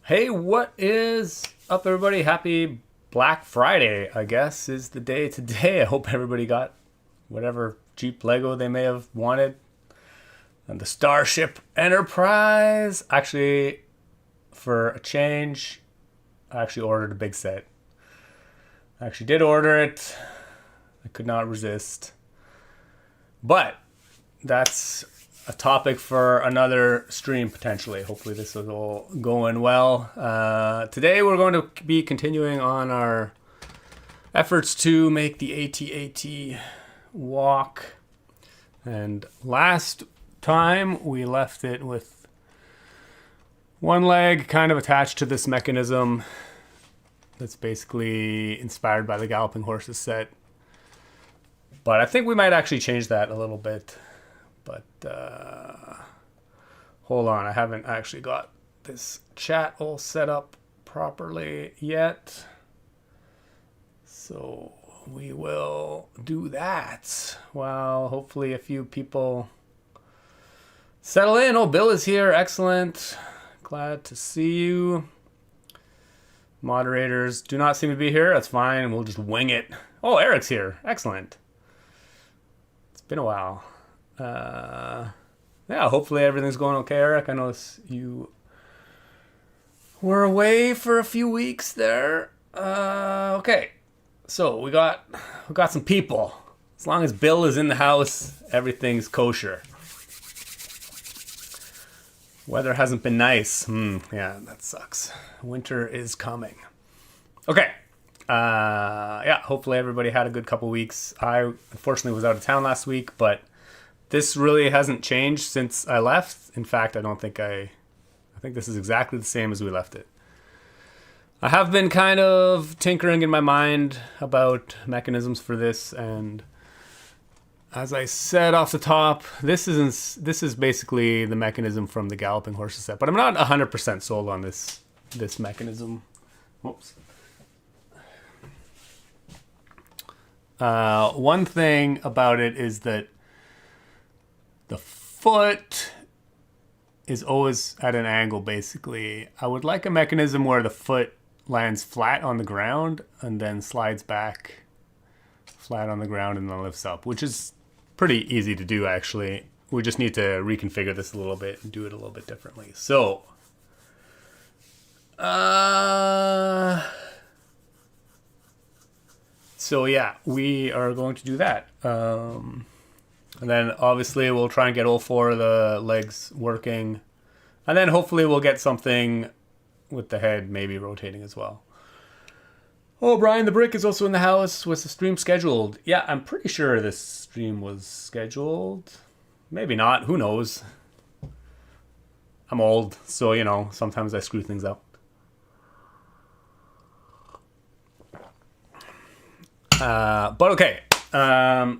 Hey, what is up, everybody? Happy Black Friday, I guess, is the day today. I hope everybody got whatever cheap Lego they may have wanted. And the Starship Enterprise. Actually, for a change, I actually ordered a big set. I actually did order it. I could not resist. But that's a topic for another stream potentially. Hopefully this is all going well. Today we're going to be continuing on our efforts to make the AT-AT walk. And last time we left it with one leg kind of attached to this mechanism that's basically inspired by the Galloping Horses set. But I think we might actually change that a little bit. But hold on, I haven't actually got this chat all set up properly yet. So we will do that while hopefully a few people settle in. Oh, Bill is here. Excellent. Glad to see you. Moderators do not seem to be here. That's fine. We'll just wing it. Oh, Eric's here. Excellent. It's been a while. Yeah, hopefully everything's going okay, Eric. I know you were away for a few weeks there. Okay, so we got some people. As long as Bill is in the house, everything's kosher. Weather hasn't been nice. Yeah, that sucks. Winter is coming. Okay. Yeah, hopefully everybody had a good couple weeks. I unfortunately was out of town last week, but this really hasn't changed since I left. In fact, I think this is exactly the same as we left it. I have been kind of tinkering in my mind about mechanisms for this, and as I said off the top, this is basically the mechanism from the Galloping Horses set, but I'm not 100% sold on this mechanism. Whoops. One thing about it is that the foot is always at an angle, basically. I would like a mechanism where the foot lands flat on the ground and then slides back flat on the ground and then lifts up, which is pretty easy to do, actually. We just need to reconfigure this a little bit and do it a little bit differently. So, yeah, we are going to do that. And then obviously we'll try and get all four of the legs working. And then hopefully we'll get something with the head maybe rotating as well. Oh, Brian the Brick is also in the house. Was the stream scheduled? Yeah, I'm pretty sure this stream was scheduled. Maybe not. Who knows? I'm old, so, sometimes I screw things up. But okay.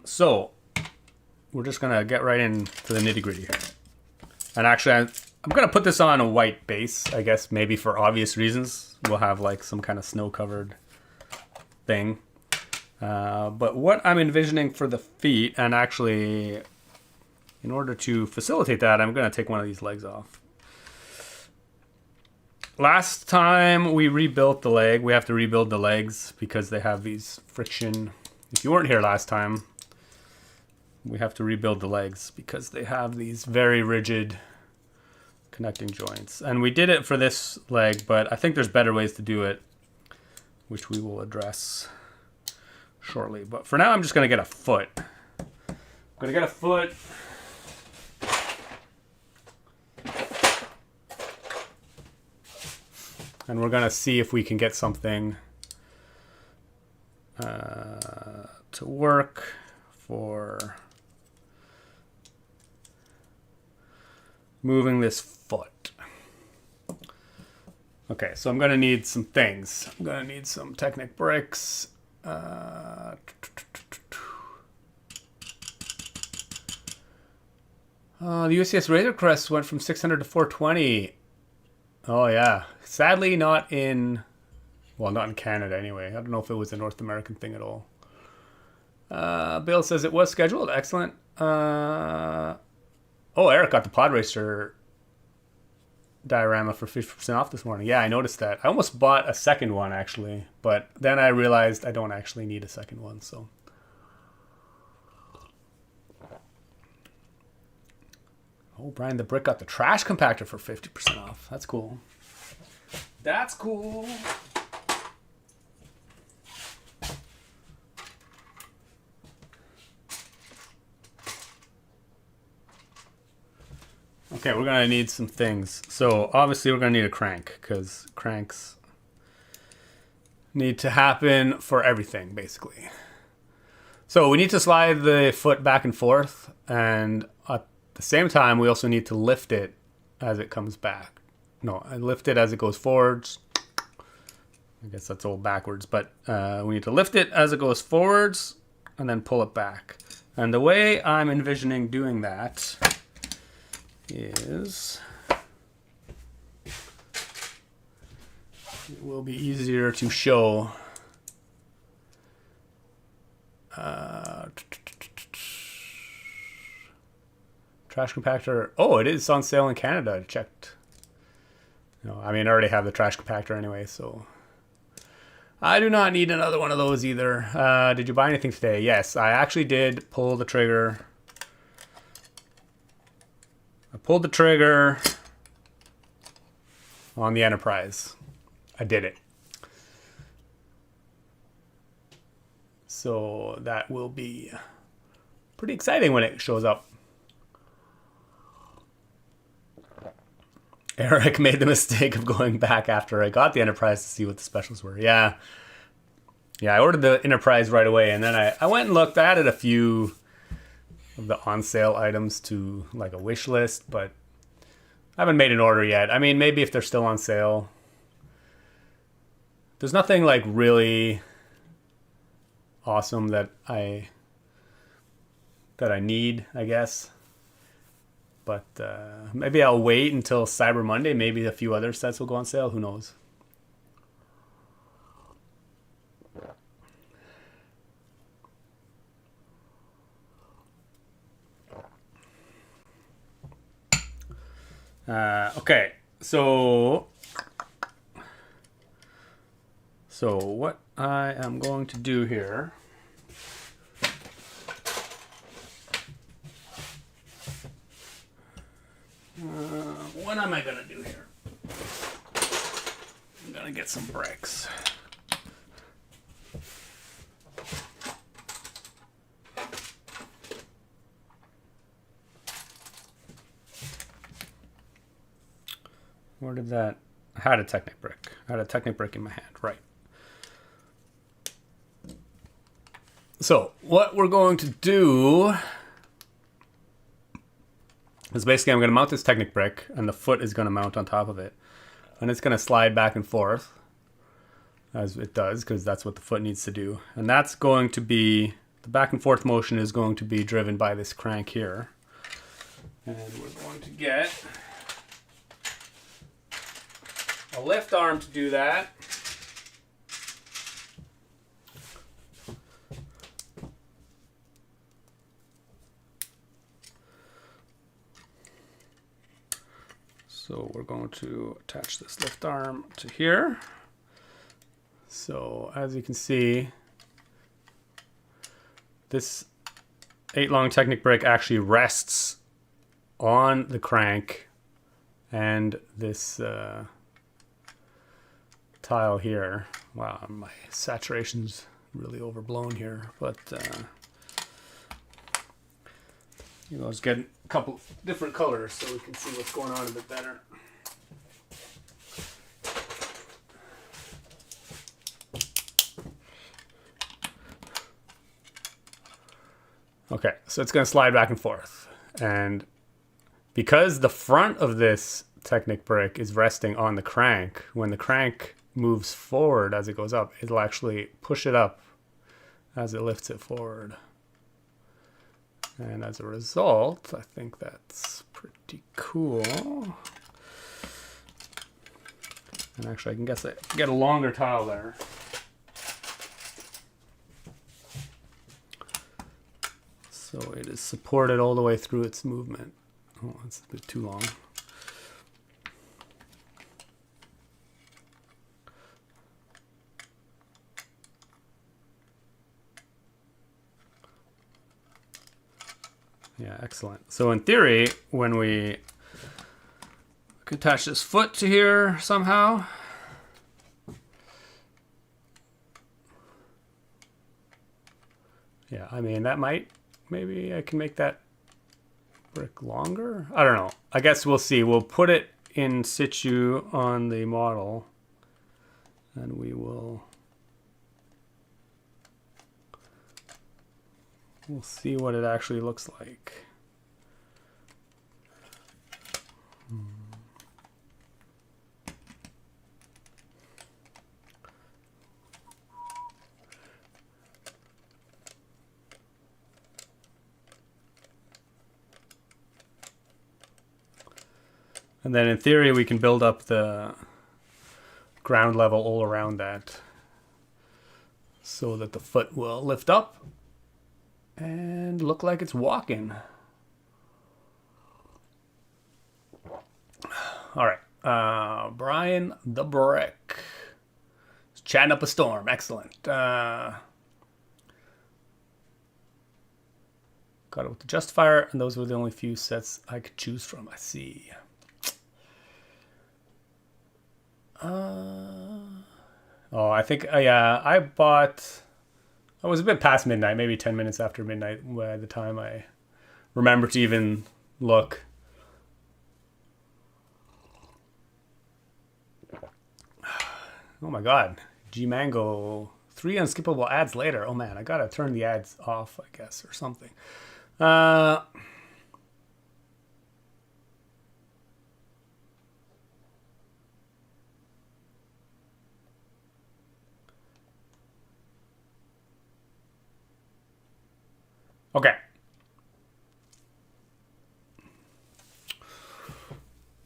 So we're just going to get right into the nitty gritty here. And actually, I'm going to put this on a white base, I guess, maybe for obvious reasons. We'll have like some kind of snow-covered thing. But what I'm envisioning for the feet, and actually, in order to facilitate that, I'm going to take one of these legs off. Last time we rebuilt the leg, we have to rebuild the legs because they have these friction. If you weren't here last time, we have to rebuild the legs because they have these very rigid connecting joints. And we did it for this leg, but I think there's better ways to do it, which we will address shortly. But for now, I'm just going to get a foot. I'm going to get a foot. And we're going to see if we can get something to work for moving this foot. Okay, so I'm going to need some things. I'm going to need some Technic bricks. The UCS Razor Crest went from 600 to 420. Oh, yeah. Sadly, not in Canada anyway. I don't know if it was a North American thing at all. Bill says it was scheduled. Excellent. Oh, Eric got the Pod Racer diorama for 50% off this morning. Yeah, I noticed that. I almost bought a second one actually, but then I realized I don't actually need a second one, so. Oh, Brian the Brick got the trash compactor for 50% off. That's cool. That's cool. Okay, we're gonna need some things. So obviously we're gonna need a crank because cranks need to happen for everything basically. So we need to slide the foot back and forth, and at the same time we also need to lift it as it comes back. No, I lift it as it goes forwards. I guess that's all backwards, but we need to lift it as it goes forwards and then pull it back. And the way I'm envisioning doing that is it will be easier to show. Trash compactor. Oh, it is on sale in Canada. I checked. No, I mean, I already have the trash compactor anyway, so I do not need another one of those either. Did you buy anything today? Yes, I actually did pull the trigger. I pulled the trigger on the Enterprise. I did it. So that will be pretty exciting when it shows up. Eric made the mistake of going back after I got the Enterprise to see what the specials were. Yeah, I ordered the Enterprise right away, and then I went and looked. I added a few of the on-sale items to like a wish list, but I haven't made an order yet. I mean, maybe if they're still on sale. There's nothing like really awesome that I need, I guess. But maybe I'll wait until Cyber Monday. Maybe a few other sets will go on sale. Who knows? Okay, so what I am going to do here what am I gonna do here? I'm gonna get some bricks. Where did that? I had a Technic brick. I had a Technic brick in my hand, right? So what we're going to do is basically I'm going to mount this Technic brick, and the foot is going to mount on top of it, and it's going to slide back and forth as it does, because that's what the foot needs to do. And that's going to be, the back and forth motion is going to be driven by this crank here, and we're going to get a lift arm to do that. So we're going to attach this lift arm to here. So as you can see, this 8-long Technic brick actually rests on the crank and this tile here. Wow, my saturation's really overblown here, but you know, let's get a couple different colors so we can see what's going on a bit better. Okay, so it's going to slide back and forth, and because the front of this Technic brick is resting on the crank, when the crank moves forward as it goes up, it'll actually push it up as it lifts it forward. And as a result, I think that's pretty cool. And actually, I can guess I get a longer tile there. So it is supported all the way through its movement. Oh, that's a bit too long. Yeah, excellent. So in theory, when we attach this foot to here somehow, yeah, I mean, that might, maybe I can make that brick longer. I don't know. I guess we'll see. We'll put it in situ on the model and we'll see what it actually looks like. And then in theory, we can build up the ground level all around that so that the foot will lift up and look like it's walking. All right. Brian the Brick. He's chatting up a storm. Excellent. Got it with the justifier, and those were the only few sets I could choose from. I see. Oh, I think, yeah, I was a bit past midnight, maybe 10 minutes after midnight by the time I remember to even look. Oh my God. G-Mango. 3 unskippable ads later. Oh man, I gotta turn the ads off, I guess, or something. Okay.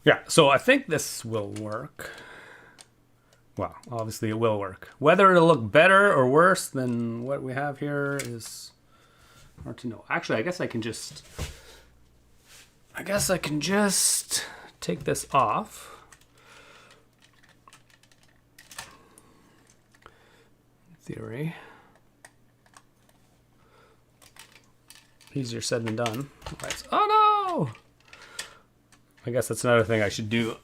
Yeah, so I think this will work. Well, obviously it will work. Whether it'll look better or worse than what we have here is hard to know. Actually, I guess I can just take this off. In theory. Easier said than done. Right. Oh no! I guess that's another thing I should do.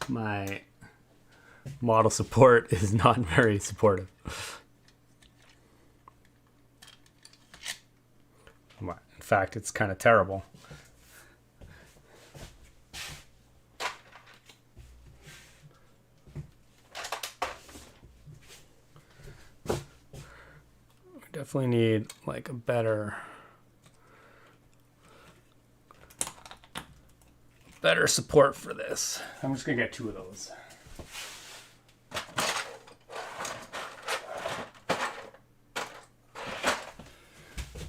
My model support is not very supportive. In fact, it's kind of terrible. Definitely need like a better support for this. I'm just gonna get 2 of those.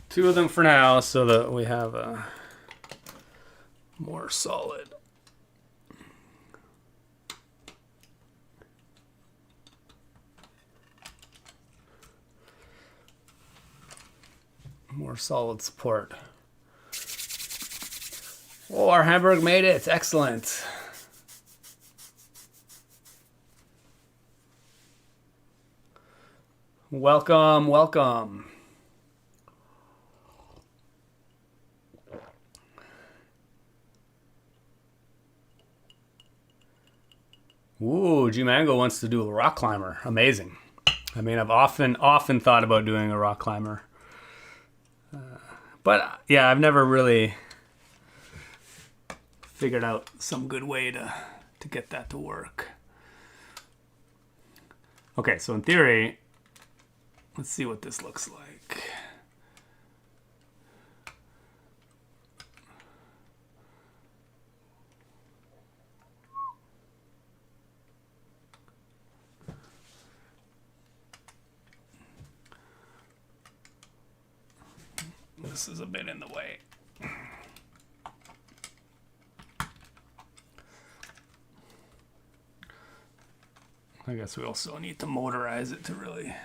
Two of them for now so that we have a more solid. More solid support. Oh, our Hamburg made it. Excellent. Welcome, welcome. Ooh, G-Mango wants to do a rock climber. Amazing. I mean, I've often thought about doing a rock climber. But yeah, I've never really figured out some good way to get that to work. Okay, so in theory, let's see what this looks like. This is a bit in the way. I guess we also need to motorize it to really...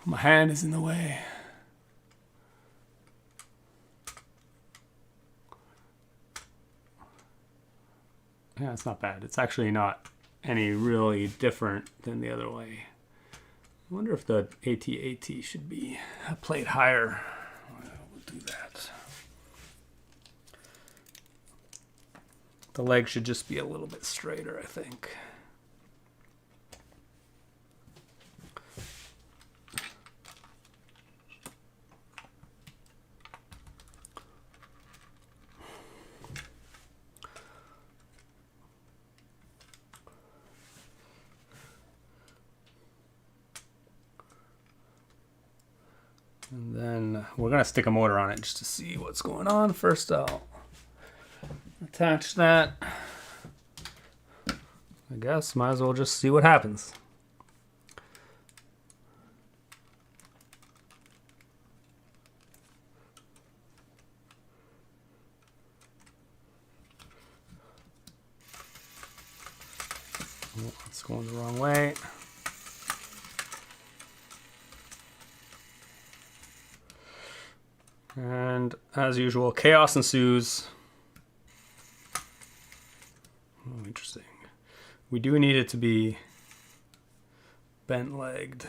My hand is in the way. Yeah, it's not bad. It's actually not any really different than the other way. I wonder if the AT-AT should be a plate higher. We'll do that. The leg should just be a little bit straighter, I think. And then we're going to stick a motor on it just to see what's going on. First, I'll attach that. I guess might as well just see what happens. Oh, it's going the wrong way. And as usual, chaos ensues. Oh, interesting. We do need it to be bent-legged.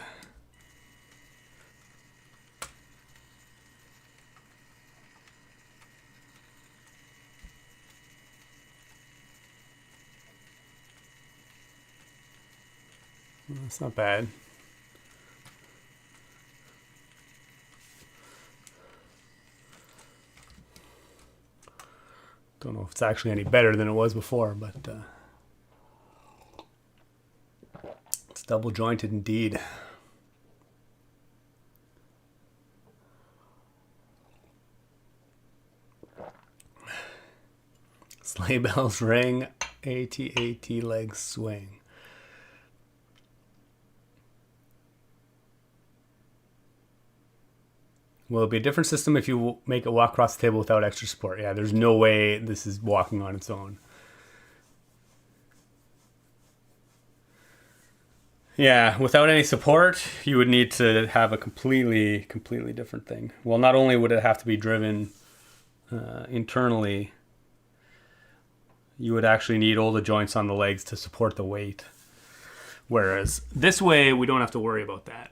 That's not bad. Don't know if it's actually any better than it was before, but it's double jointed indeed. Sleigh bells ring, AT-AT legs swing. Will it be a different system if you make it walk across the table without extra support? Yeah, there's no way this is walking on its own. Yeah, without any support, you would need to have a completely different thing. Well, not only would it have to be driven internally, you would actually need all the joints on the legs to support the weight. Whereas this way, we don't have to worry about that.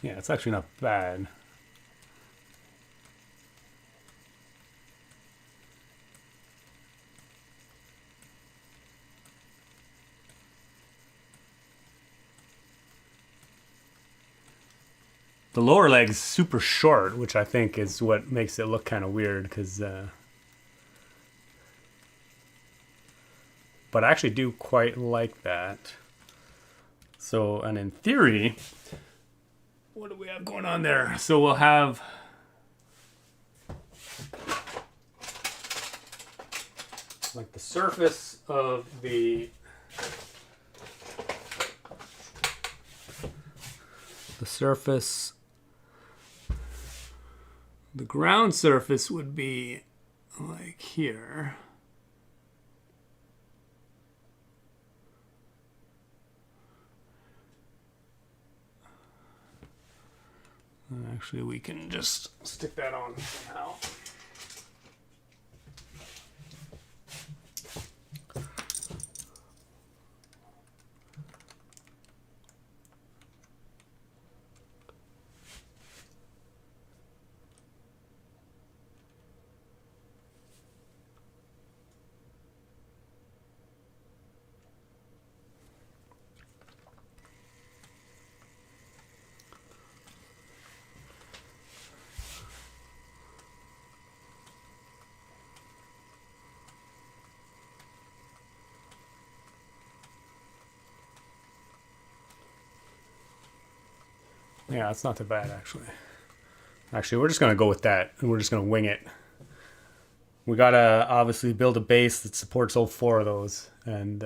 Yeah, it's actually not bad. The lower leg's super short, which I think is what makes it look kind of weird, because but I actually do quite like that. So, and in theory, what do we have going on there? So we'll have like the surface of the ground surface would be like here. And actually, we can just stick that on somehow. Yeah, it's not too bad, actually. Actually, we're just going to go with that, and we're just going to wing it. We got to obviously build a base that supports all four of those, and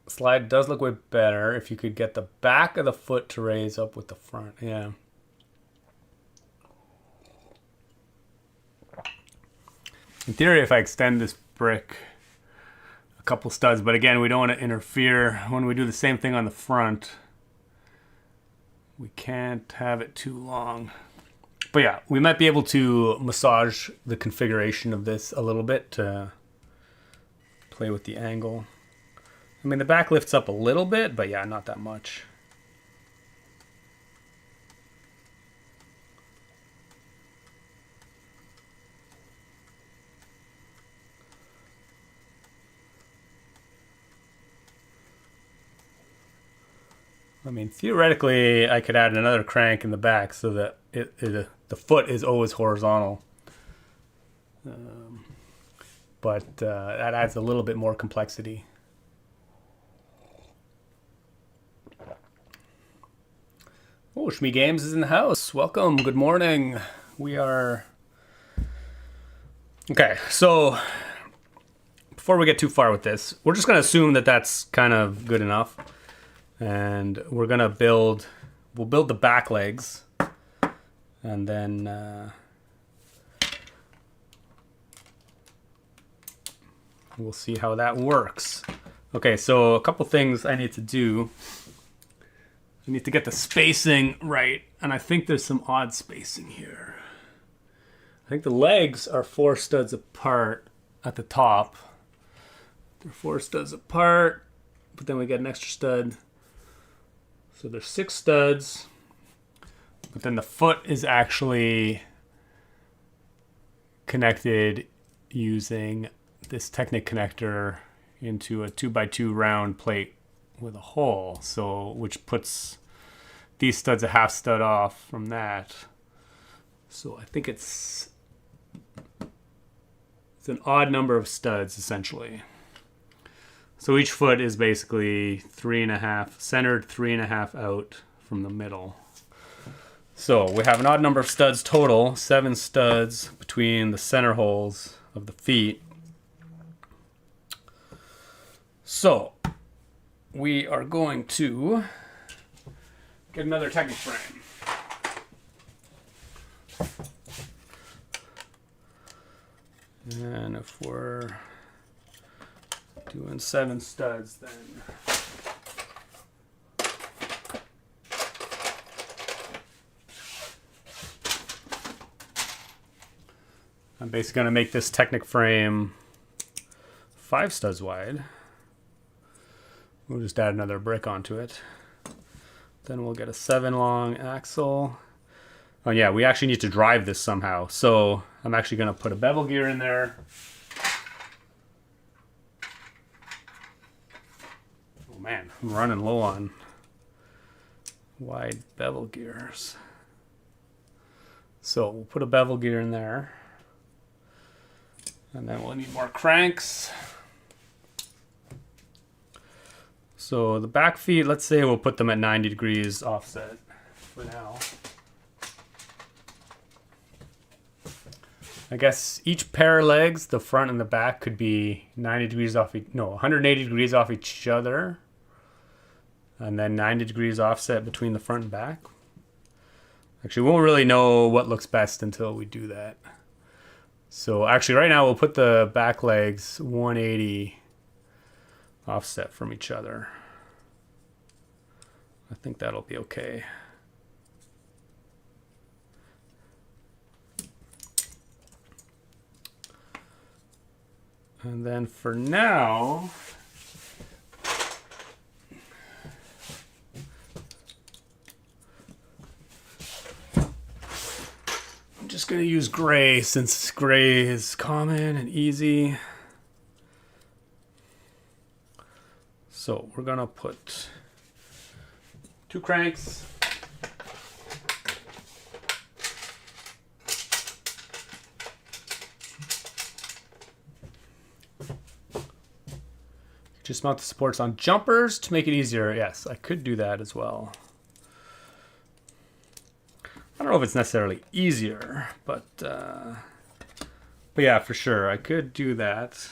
slide does look way better if you could get the back of the foot to raise up with the front. Yeah. In theory, if I extend this brick a couple studs, but again, we don't want to interfere when we do the same thing on the front. We can't have it too long. But yeah, we might be able to massage the configuration of this a little bit to play with the angle. I mean, the back lifts up a little bit, but yeah, not that much. I mean, theoretically, I could add another crank in the back so that the foot is always horizontal. But that adds a little bit more complexity. Oh, Shmi Games is in the house. Welcome. Good morning. We are... Okay, so before we get too far with this, we're just going to assume that that's kind of good enough. And we're going to we'll build the back legs. And then we'll see how that works. Okay, so a couple things I need to do. I need to get the spacing right. And I think there's some odd spacing here. I think the legs are 4 studs apart at the top. They're 4 studs apart, but then we get an extra stud. So there's 6 studs, but then the foot is actually connected using this Technic connector into a 2x2 round plate with a hole. So, which puts these studs a half stud off from that. So I think it's an odd number of studs essentially. So each foot is basically 3.5 centered, 3.5 out from the middle. So we have an odd number of studs total, 7 studs between the center holes of the feet. So we are going to get another Technic frame. And if we're doing 7 studs, then I'm basically going to make this Technic frame 5 studs wide. We'll just add another brick onto it. Then we'll get a 7 long axle. Oh yeah, we actually need to drive this somehow. So I'm actually going to put a bevel gear in there. Oh man, I'm running low on wide bevel gears. So we'll put a bevel gear in there. And then we'll need more cranks. So the back feet, let's say we'll put them at 90 degrees offset for now. I guess each pair of legs, the front and the back, could be 90 degrees off, 180 degrees off each other. And then 90 degrees offset between the front and back. Actually, we won't really know what looks best until we do that. So actually right now we'll put the back legs 180 offset from each other. I think that'll be okay. And then for now, I'm just going to use gray since gray is common and easy. So we're going to put 2 cranks. Just mount the supports on jumpers to make it easier. Yes, I could do that as well. I don't know if it's necessarily easier, but yeah, for sure, I could do that.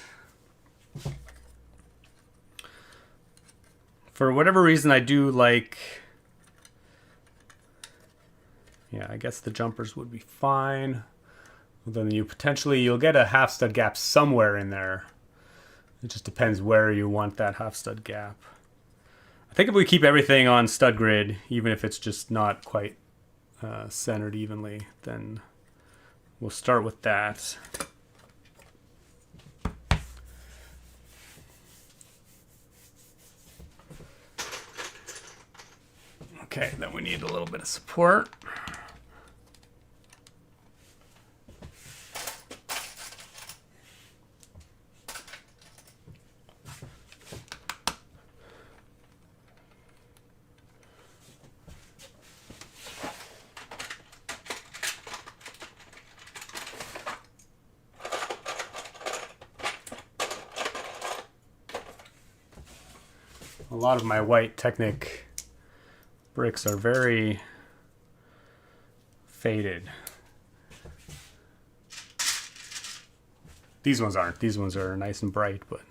For whatever reason, I do like... Yeah, I guess the jumpers would be fine. Then you'll get a half stud gap somewhere in there. It just depends where you want that half stud gap. I think if we keep everything on stud grid, even if it's just not quite centered evenly, then we'll start with that. Okay, then we need a little bit of support. A lot of my white Technic bricks are very faded. These ones aren't. These ones are nice and bright, but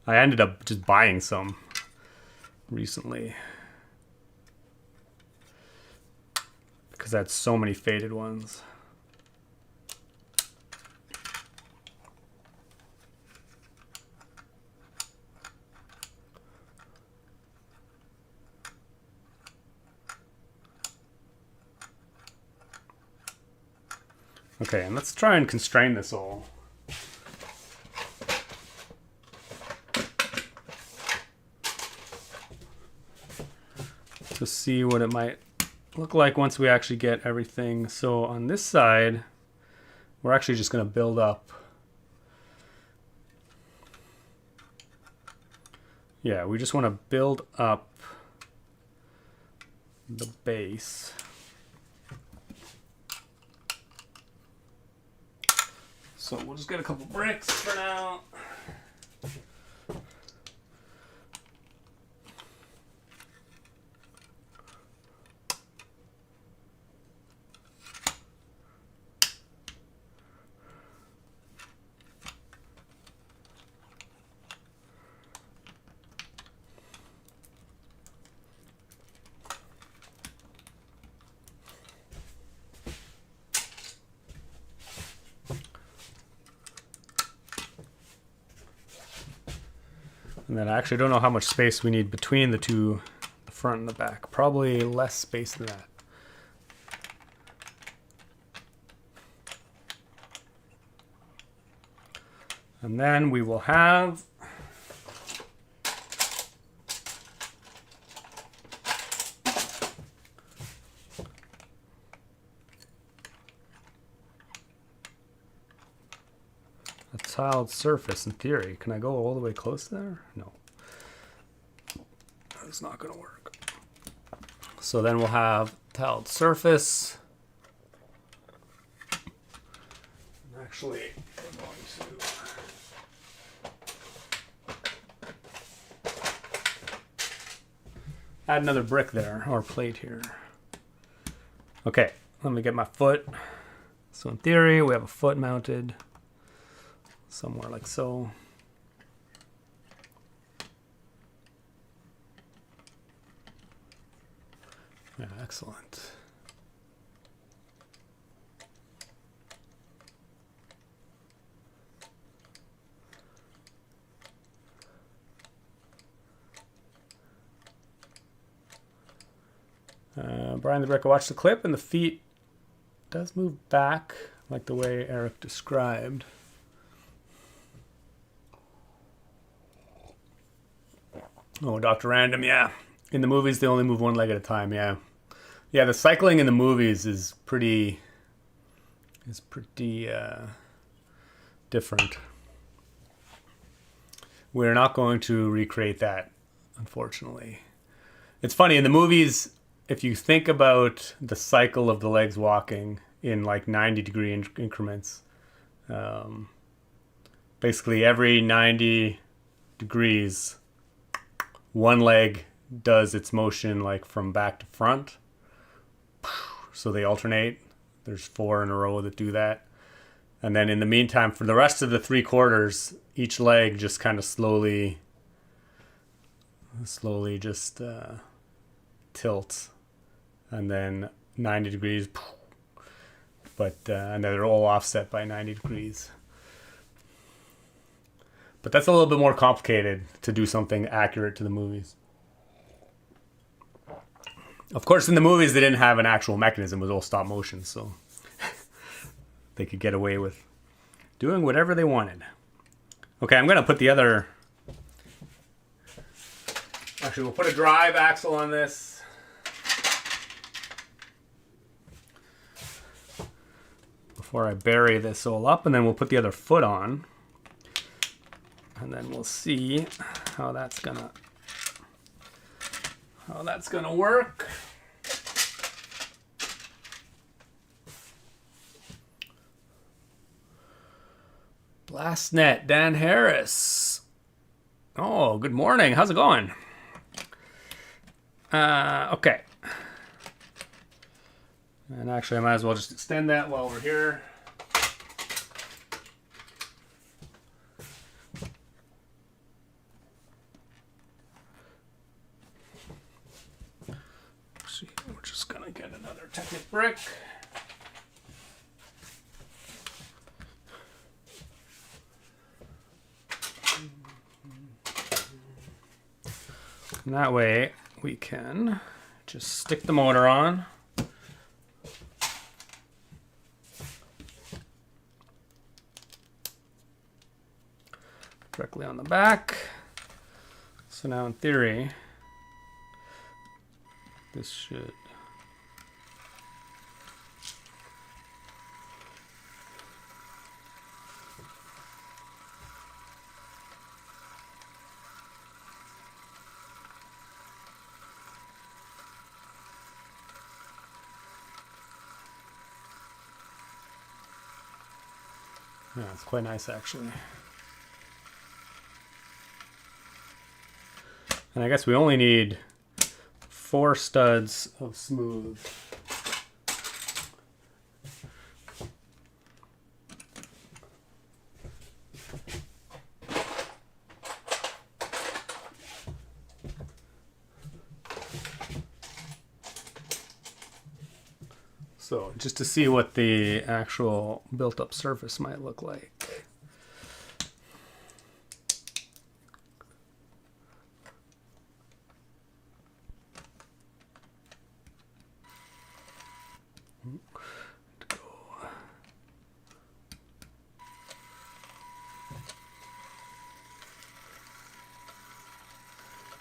I ended up just buying some recently because I had so many faded ones. Okay, and let's try and constrain this all. To see what it might look like once we actually get everything. So on this side, we're actually just going to build up. Yeah, we just want to build up the base. So we'll just get a couple bricks for now. And then I actually don't know how much space we need between the two, the front and the back. Probably less space than that. And then we will have a tiled surface in theory. Can I go all the way close there? No. That's not going to work. So then we'll have tiled surface. Actually, we're going to add another brick there, or plate here. Okay, let me get my foot. So in theory, we have a foot mounted somewhere like so. Yeah, excellent. Brian the Brick, I watched the clip and the feet does move back like the way Eric described. Oh, Dr. Random, yeah. In the movies, they only move one leg at a time, yeah. Yeah, the cycling in the movies is pretty different. We're not going to recreate that, unfortunately. It's funny, in the movies, if you think about the cycle of the legs walking in like 90-degree increments, basically every 90 degrees, one leg does its motion like from back to front. So they alternate. There's 4 in a row that do that. And then in the meantime, for the rest of the 3/4, each leg just kind of slowly just tilts. And then 90 degrees. but and they're all offset by 90 degrees. But that's a little bit more complicated to do something accurate to the movies. Of course, in the movies, they didn't have an actual mechanism. It was all stop motion, so they could get away with doing whatever they wanted. Okay, I'm going to put the other... Actually, we'll put a drive axle on this. Before I bury this all up, and then we'll put the other foot on. And then we'll see how that's gonna work. Blastnet, Dan Harris. Oh, good morning. How's it going? Okay. And actually, I might as well just extend that while we're here. See, we're just gonna get another Technic brick. And that way we can just stick the motor on. Directly on the back. So now in theory, this should... Yeah, it's quite nice actually. And I guess we only need 4 studs of smooth. So just to see what the actual built-up surface might look like.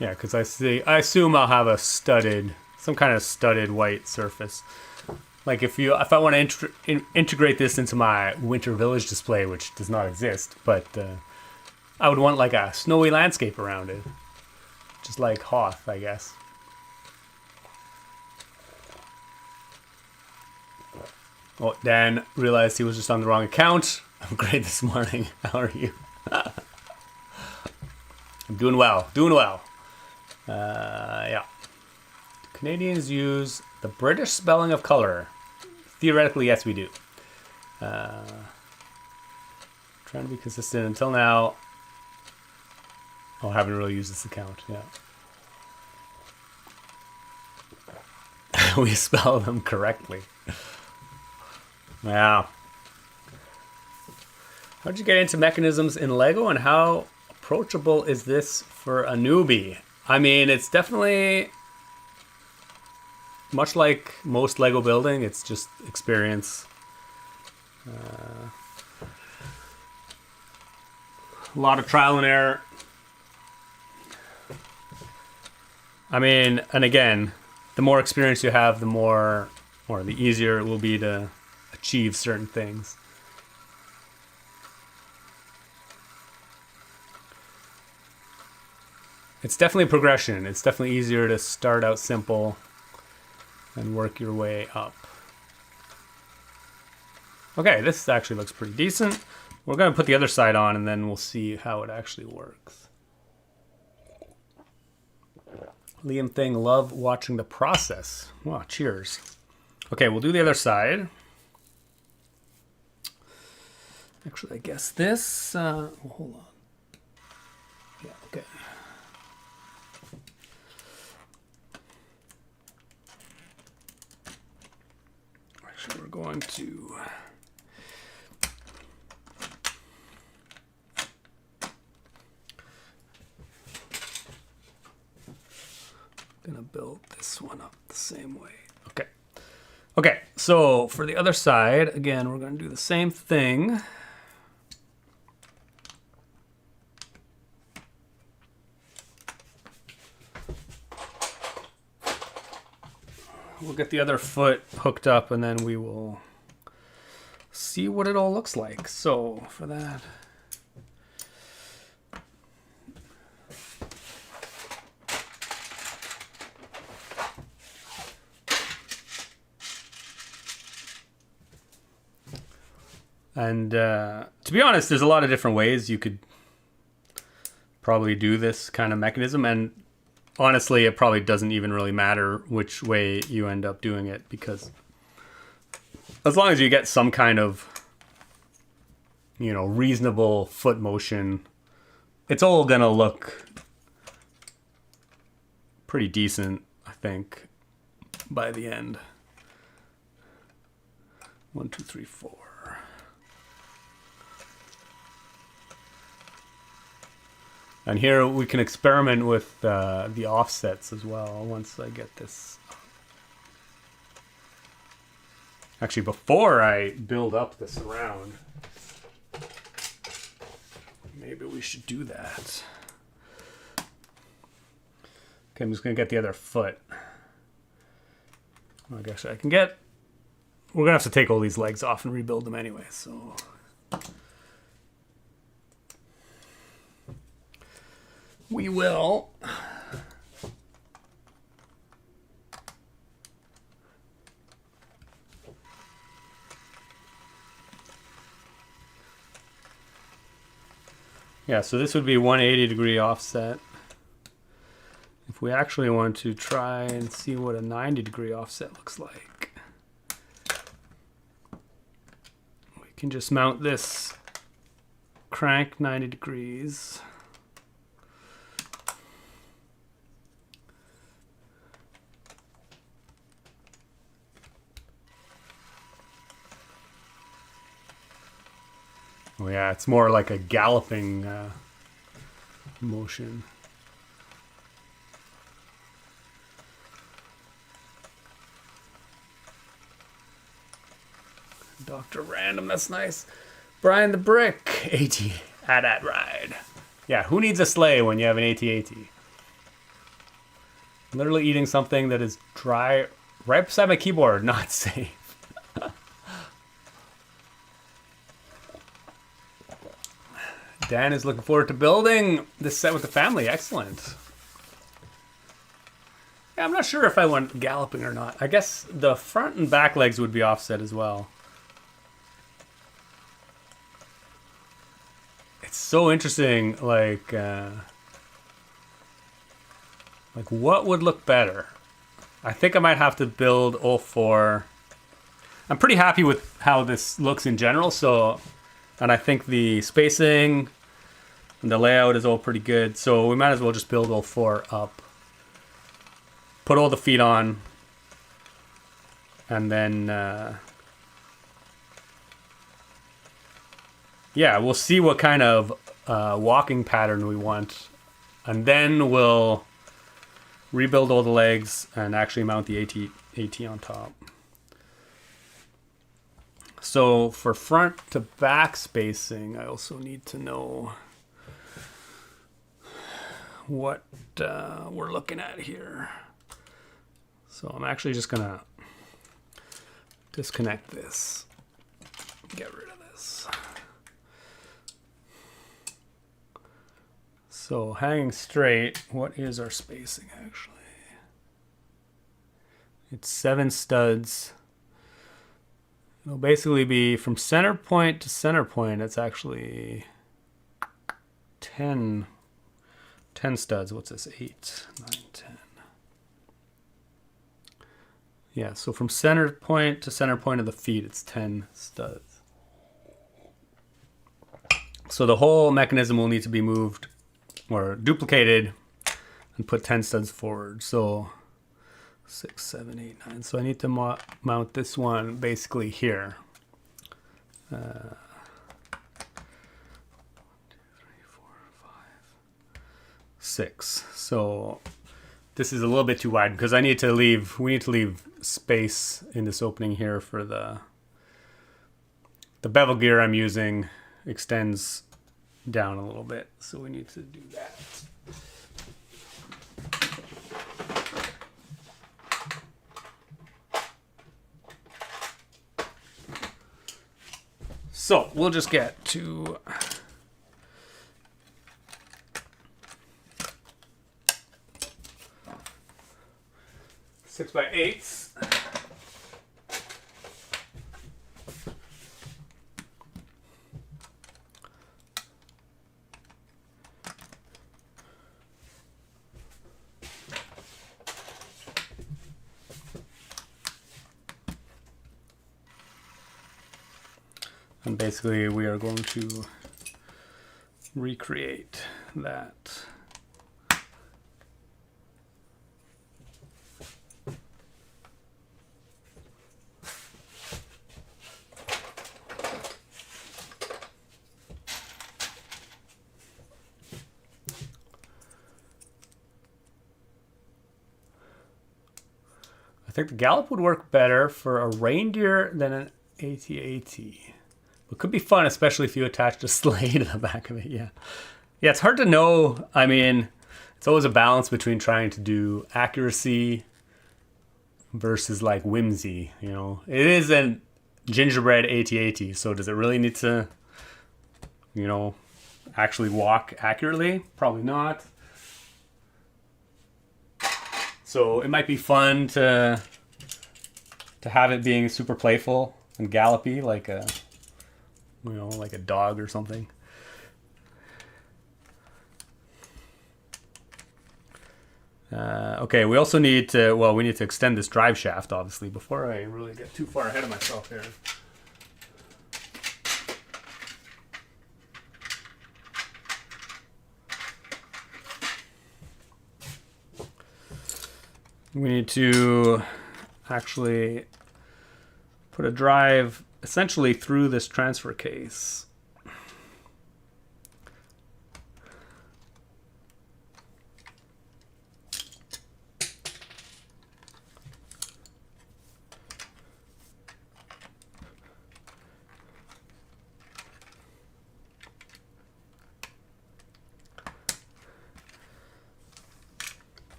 Yeah, because I assume I'll have a studded, some kind of studded white surface. Like if I want to integrate this into my Winter Village display, which does not exist, but I would want like a snowy landscape around it, just like Hoth, I guess. Oh, Dan realized he was just on the wrong account. I'm great this morning. How are you? I'm doing well. Doing well. Yeah. Do Canadians use the British spelling of color? Theoretically, yes, we do. Trying to be consistent until now. Oh, I haven't really used this account. Yeah. We spell them correctly. Wow. How'd you get into mechanisms in LEGO, and how approachable is this for a newbie? I mean, it's definitely much like most LEGO building. It's just experience. A lot of trial and error. I mean, and again, the more experience you have, the more, or the easier it will be to achieve certain things. It's definitely progression. It's definitely easier to start out simple and work your way up. Okay, this actually looks pretty decent. We're going to put the other side on and then we'll see how it actually works. Liam Thing, love watching the process. Wow, cheers. Okay, we'll do the other side. Actually, I guess this... hold on. Yeah, okay. Actually, we're going to build this one up the same way. Okay. Okay, so for the other side, again, we're going to do the same thing. We'll get the other foot hooked up and then we will see what it all looks like. So for that, and to be honest, there's a lot of different ways you could probably do this kind of mechanism, and honestly, it probably doesn't even really matter which way you end up doing it, because as long as you get some kind of, you know, reasonable foot motion, it's all gonna look pretty decent, I think, by the end. 1, 2, 3, 4. And here we can experiment with the offsets as well once I get this. Actually, before I build up the surround, maybe we should do that. Okay, I'm just going to get the other foot. I guess I can get... We're going to have to take all these legs off and rebuild them anyway, so... We will. Yeah, so this would be 180-degree offset. If we actually want to try and see what a 90-degree offset looks like, we can just mount this crank 90 degrees. Oh yeah, it's more like a galloping motion. Dr. Random, that's nice. Brian the Brick, AT-AT ride. Yeah, who needs a sleigh when you have an AT-AT? Literally eating something that is dry right beside my keyboard, not safe. Dan is looking forward to building this set with the family. Excellent. Yeah, I'm not sure if I want galloping or not. I guess the front and back legs would be offset as well. It's so interesting, like what would look better? I think I might have to build all four. I'm pretty happy with how this looks in general, so, and I think the spacing and the layout is all pretty good, so we might as well just build all four up. Put all the feet on, and then yeah, we'll see what kind of walking pattern we want, and then we'll rebuild all the legs and actually mount the AT on top. So for front to back spacing, I also need to know what we're looking at here. So I'm actually just gonna disconnect this, get rid of this. So hanging straight, what is our spacing actually? It's 7 studs. It'll basically be from center point to center point. It's actually 10 studs. What's this? 8, 9, 10. Yeah, so from center point to center point of the feet, it's 10 studs. So the whole mechanism will need to be moved or duplicated and put 10 studs forward. So 6, 7, 8, 9. So I need to mount this one basically here. 1, 2, 3, 4, 5, 6. So this is a little bit too wide because we need to leave space in this opening here for the bevel gear I'm using extends down a little bit. So we need to do that. So we'll just get to 6x8s. And basically we are going to recreate that. I think the gallop would work better for a reindeer than an AT-AT. It could be fun, especially if you attach a sleigh to the back of it. Yeah, it's hard to know. I mean, it's always a balance between trying to do accuracy versus like whimsy. You know, it is a gingerbread AT-AT, so does it really need to, you know, actually walk accurately? Probably not. So it might be fun to have it being super playful and gallopy, like a, you know, like a dog or something. Okay, we also need to, well, we need to extend this drive shaft, obviously, before I really get too far ahead of myself here. We need to actually put a drive essentially through this transfer case.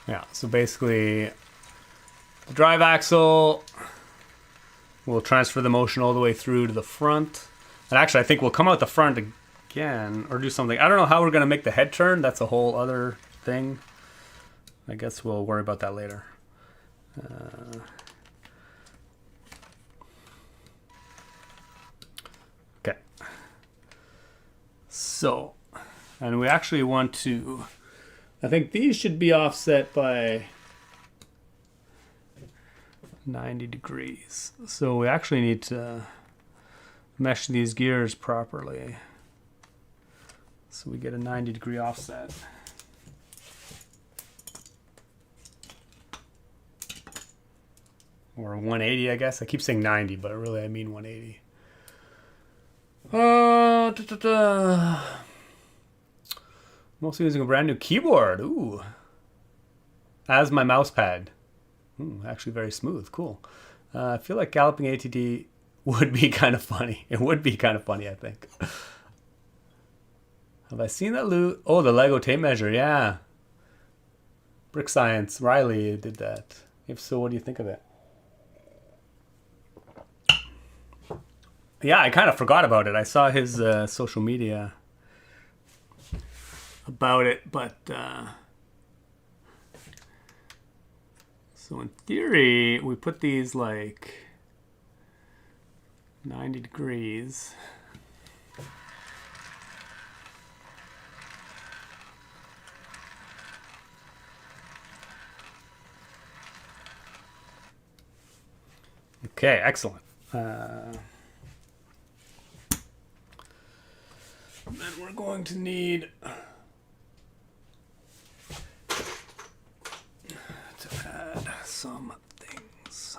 Yeah, so basically the drive axle will transfer the motion all the way through to the front. And actually I think we'll come out the front again or do something. I don't know how we're going to make the head turn. That's a whole other thing. I guess we'll worry about that later. Okay. So, and we actually want to, I think these should be offset by 90 degrees. So we actually need to mesh these gears properly so we get a 90-degree offset. Or 180, I guess. I keep saying 90, but really I mean 180. I'm also using a brand new keyboard. Ooh. As my mouse pad. Ooh, actually very smooth. Cool. I feel like galloping ATD would be kind of funny. It would be kind of funny, I think. Have I seen that loot? Oh, the LEGO tape measure. Yeah. Brick Science. Riley did that. If so, what do you think of it? Yeah, I kind of forgot about it. I saw his social media about it, but so in theory we put these like 90 degrees. Okay, excellent. Then we're going to need some things.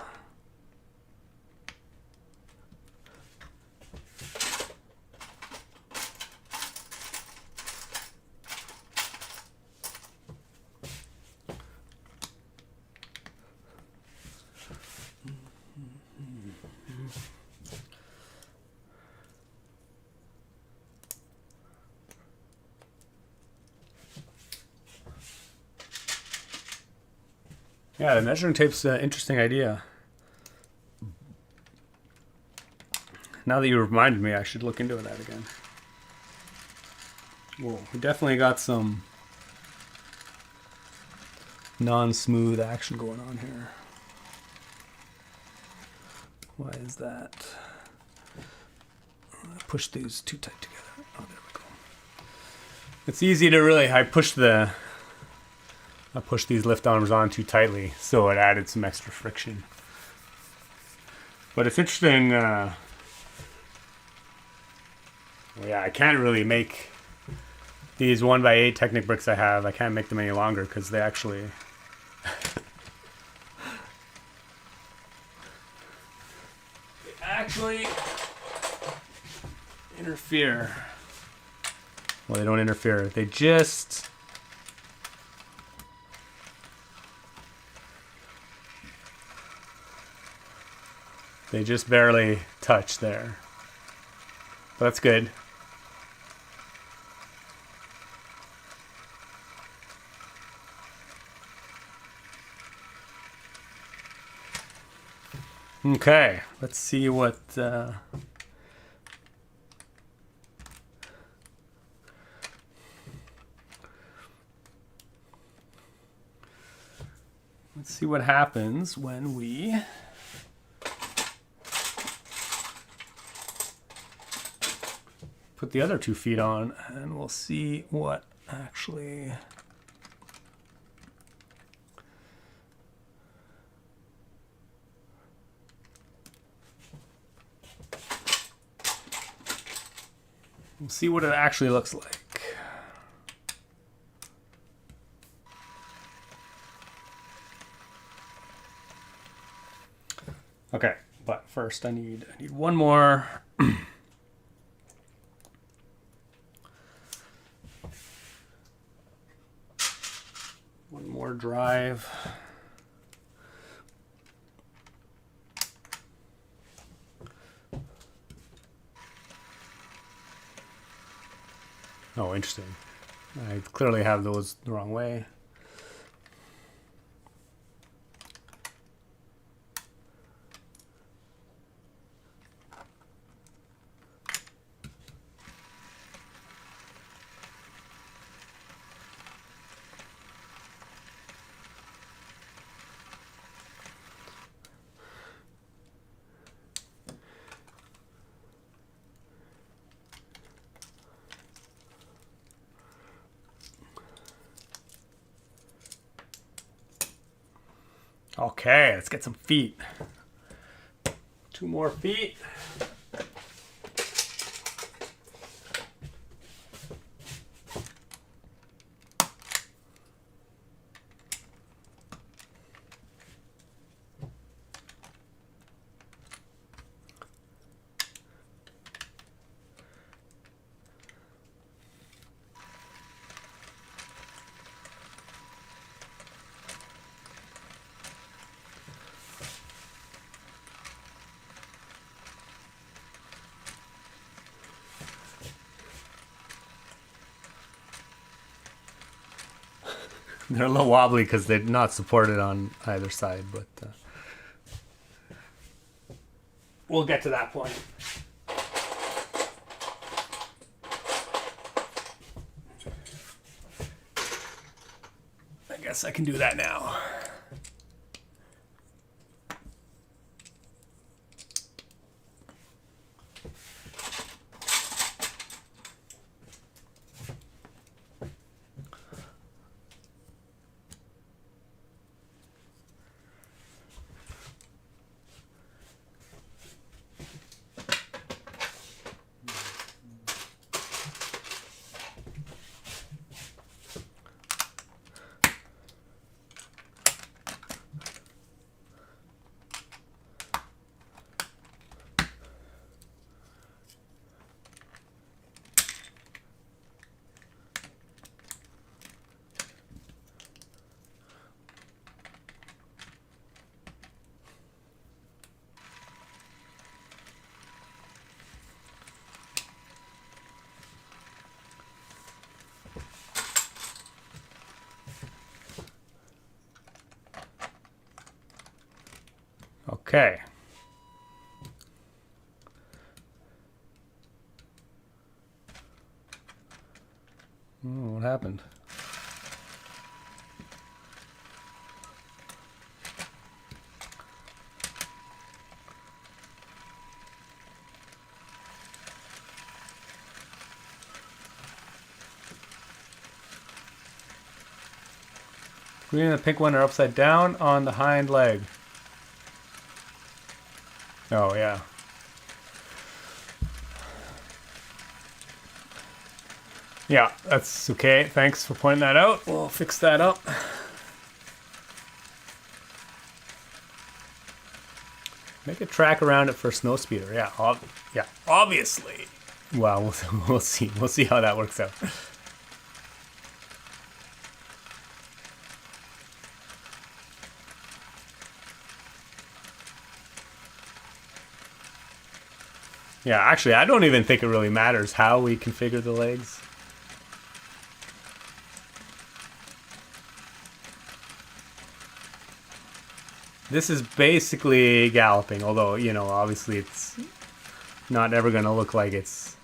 Yeah, the measuring tape's an interesting idea. Now that you reminded me, I should look into that again. Whoa, we definitely got some non-smooth action going on here. Why is that? I pushed these too tight together. Oh, there we go. It's easy to really, I pushed these lift arms on too tightly, so it added some extra friction. But it's interesting. Well, yeah, I can't really make these 1x8 Technic bricks I have. I can't make them any longer because they actually interfere. Well, they don't interfere. They just barely touch there. But that's good. Okay, let's see what happens when we put the other 2 feet on, and we'll see what actually it actually looks like. Okay, but first I need one more one more drive. Oh, interesting. I clearly have those the wrong way. Okay, let's get some feet. 2 more feet. They're a little wobbly because they're not supported on either side, but we'll get to that point. I guess I can do that now. Okay. Oh, what happened? Green and the pink one are upside down on the hind leg. Oh, yeah. Yeah, that's okay. Thanks for pointing that out. We'll fix that up. Make a track around it for a snow speeder. Yeah, yeah, obviously. Well, we'll see. We'll see how that works out. Yeah, actually, I don't even think it really matters how we configure the legs. This is basically galloping, although, you know, obviously it's not ever going to look like it's...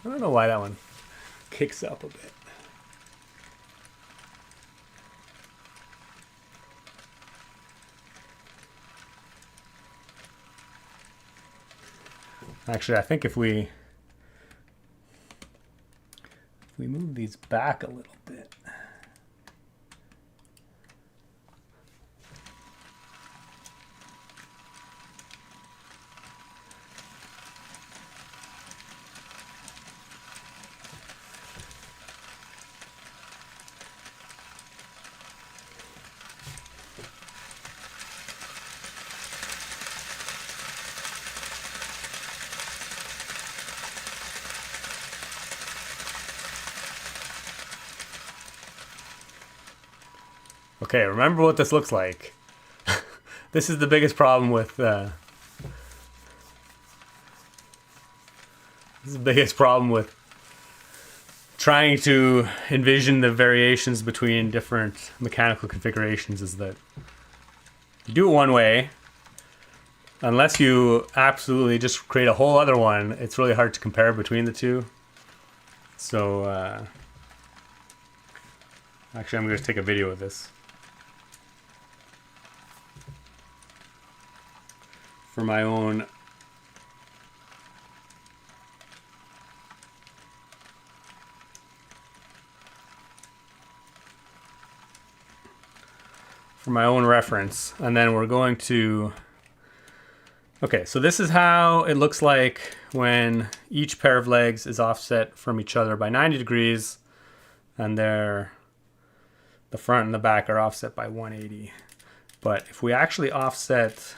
I don't know why that one kicks up a bit. Actually, I think if we move these back a little bit. Okay, remember what this looks like. This is the biggest problem with trying to envision the variations between different mechanical configurations is that you do it one way, unless you absolutely just create a whole other one, it's really hard to compare between the two. So, actually I'm going to take a video of this. For my own reference, and then we're going to... Okay, so this is how it looks like when each pair of legs is offset from each other by 90 degrees, and the front and the back are offset by 180. But if we actually offset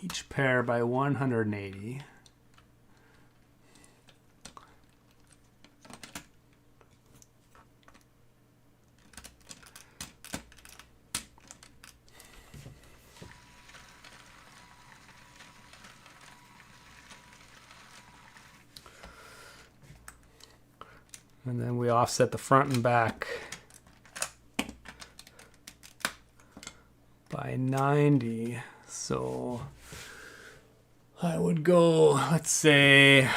each pair by 180, and then we offset the front and back by 90. So I would go, let's say,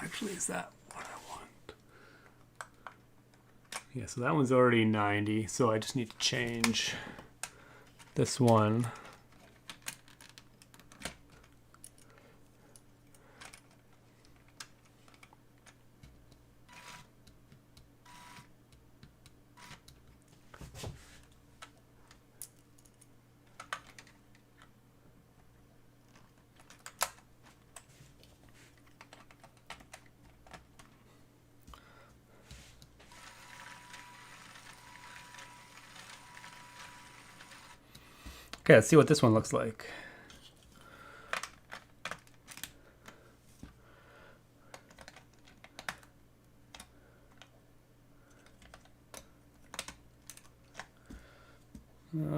actually, is that what I want? Yeah, so that one's already 90, so I just need to change this one. Okay, let's see what this one looks like.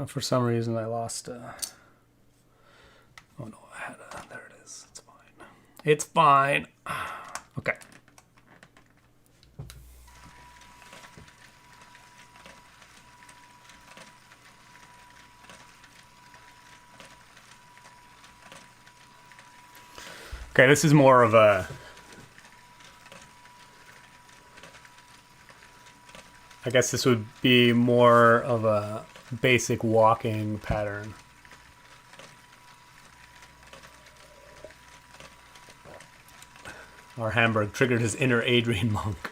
For some reason I lost Oh no, I had a, there it is. It's fine. It's fine. Okay. Okay, this is more of a, I guess this would be more of a basic walking pattern. Our Hamburg triggered his inner Adrian Monk.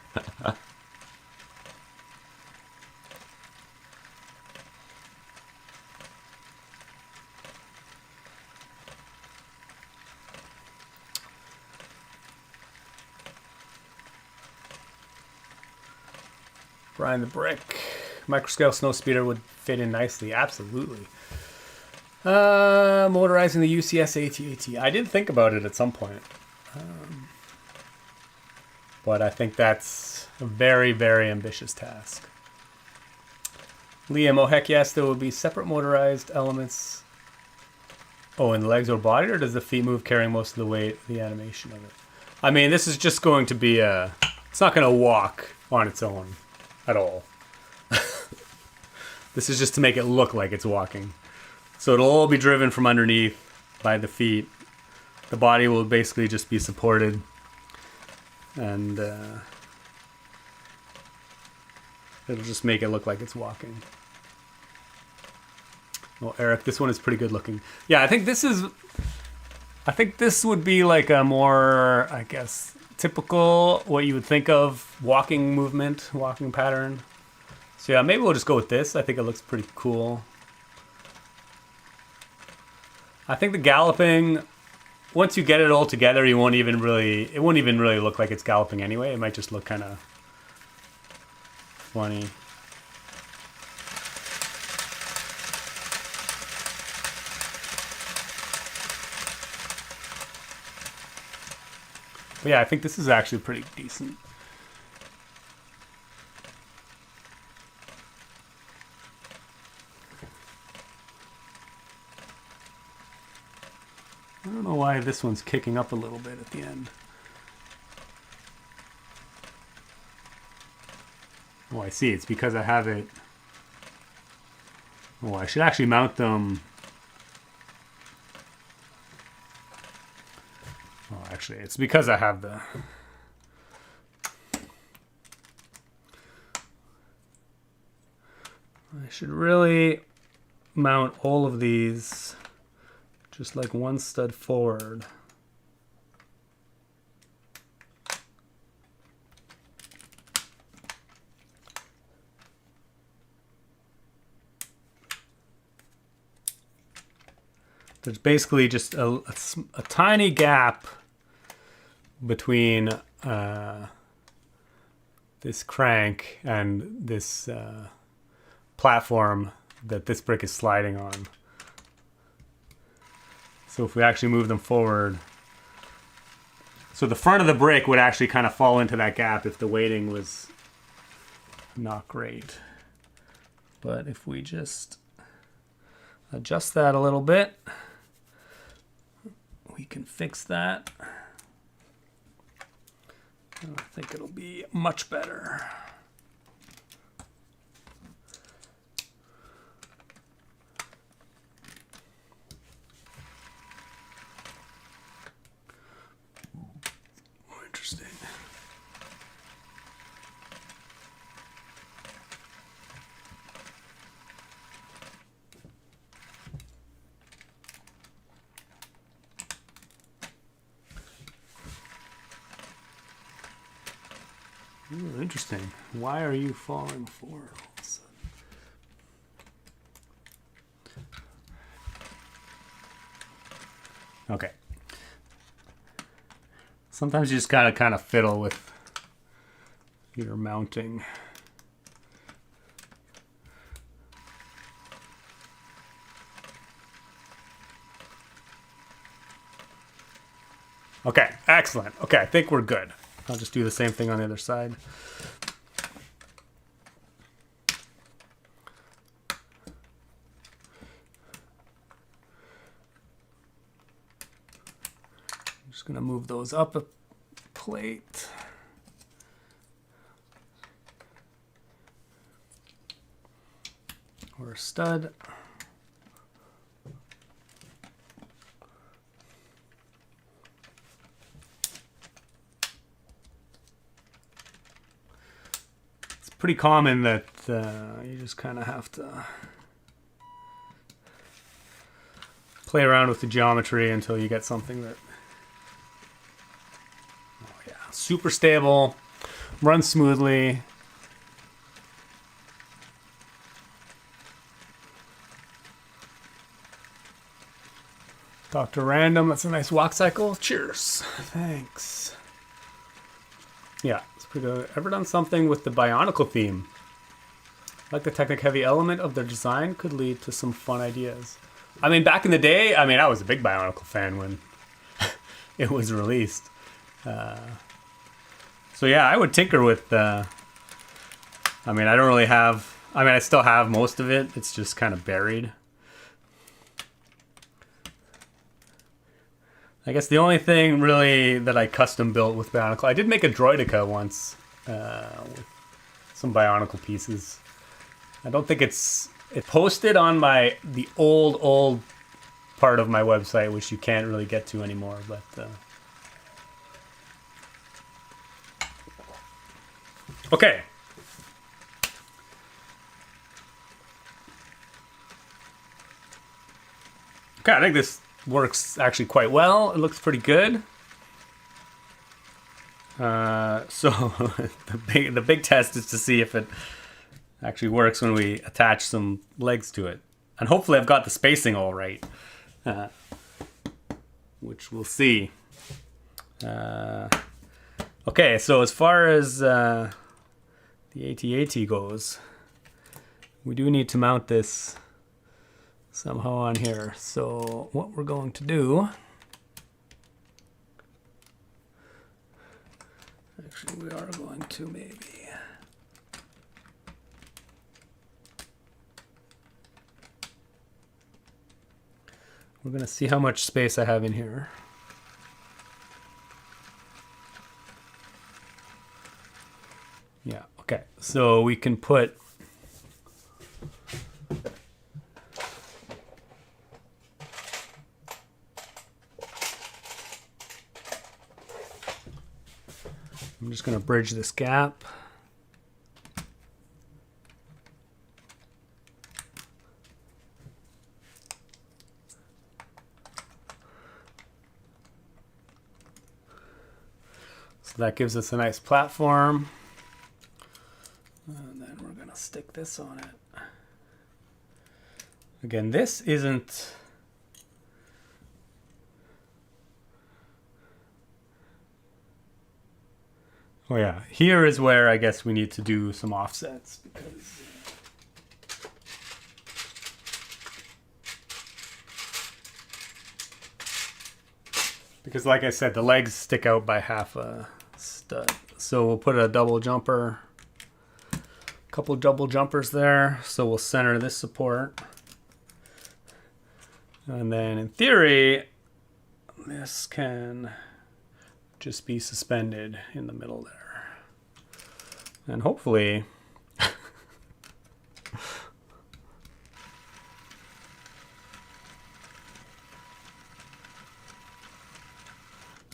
Brian the Brick. Microscale snow speeder would fit in nicely. Absolutely. Motorizing the UCS AT-AT. I did think about it at some point. But I think that's a very, very ambitious task. Liam, oh heck yes, there will be separate motorized elements. Oh, in the legs or body, or does the feet move carrying most of the weight, the animation of it? I mean, this is just going to be a... It's not going to walk on its own at all. This is just to make it look like it's walking. So it'll all be driven from underneath by the feet. The body will basically just be supported. And it'll just make it look like it's walking. Well, Eric, this one is pretty good looking. Yeah, I think this would be like a more, I guess, typical, what you would think of walking movement, walking pattern. So yeah, maybe we'll just go with this. I think it looks pretty cool. I think the galloping, once you get it all together, it won't even really look like it's galloping anyway. It might just look kind of funny. But yeah, I think this is actually pretty decent. I don't know why this one's kicking up a little bit at the end. Oh, I see. It's because I have it... Oh, I should actually mount them... Oh, actually, it's because I have the... I should really mount all of these just like one stud forward. There's basically just a tiny gap between this crank and this platform that this brick is sliding on. So if we actually move them forward, so the front of the brick would actually kind of fall into that gap if the weighting was not great. But if we just adjust that a little bit, we can fix that. I think it'll be much better. Interesting. Ooh, interesting. Why are you falling forward all of a sudden? Okay. Sometimes you just gotta kind of fiddle with your mounting. Okay, excellent. Okay, I think we're good. I'll just do the same thing on the other side. Just gonna move those up a plate. Or a stud. It's pretty common that you just kind of have to play around with the geometry until you get something that, oh yeah, super stable, runs smoothly. Dr. Random, that's a nice walk cycle. Cheers. Thanks. Yeah, it's pretty good. Ever done something with the Bionicle theme? Like the Technic heavy element of their design could lead to some fun ideas. I mean, back in the day, I mean, I was a big Bionicle fan when it was released. So yeah, I would tinker with, I mean, I don't really have, I mean, I still have most of it. It's just kind of buried. I guess the only thing really that I custom built with Bionicle, I did make a Droidica once with some Bionicle pieces. I don't think it posted on the old part of my website, which you can't really get to anymore, but okay. Okay, I think this works actually quite well. It looks pretty good. So the big test is to see if it actually works when we attach some legs to it. And hopefully I've got the spacing all right, which we'll see. Okay, so as far as the AT-AT goes, we do need to mount this somehow on here. So what we're going to do, actually we are going to maybe, we're going to see how much space I have in here. Yeah, okay, so we can put I'm just going to bridge this gap. So that gives us a nice platform. And then we're going to stick this on it. Again, this isn't... Oh yeah, here is where I guess we need to do some offsets because like I said, the legs stick out by half a stud. So we'll put a double jumper, a couple double jumpers there. So we'll center this support. And then in theory, this can just be suspended in the middle there. And hopefully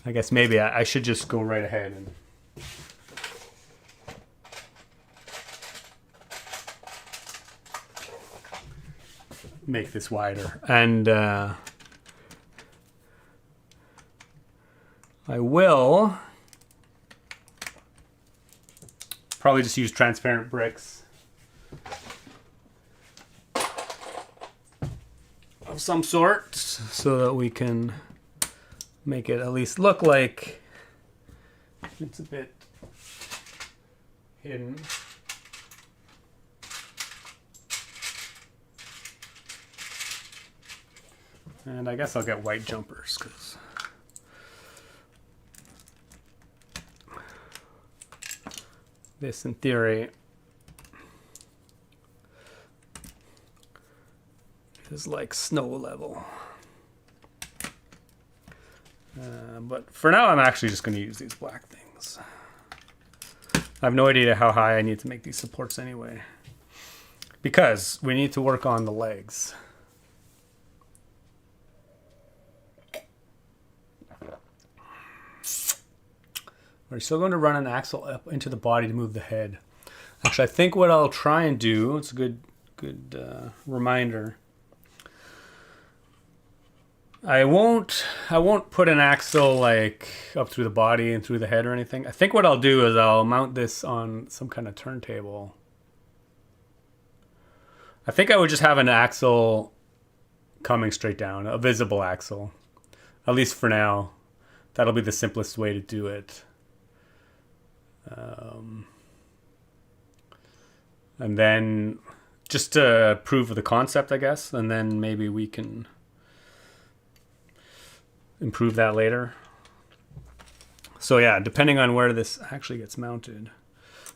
I guess maybe I should just go right ahead and make this wider. And I will probably just use transparent bricks of some sort so that we can make it at least look like it's a bit hidden. And I guess I'll get white jumpers because this, in theory, is like snow level. But for now, I'm actually just going to use these black things. I have no idea how high I need to make these supports anyway, because we need to work on the legs. We're still going to run an axle up into the body to move the head. Actually, I think what I'll try and do, it's a good reminder. I won't put an axle like up through the body and through the head or anything. I think what I'll do is I'll mount this on some kind of turntable. I think I would just have an axle coming straight down, a visible axle. At least for now. That'll be the simplest way to do it. And then just to prove the concept, I guess, and then maybe we can improve that later. So yeah, depending on where this actually gets mounted,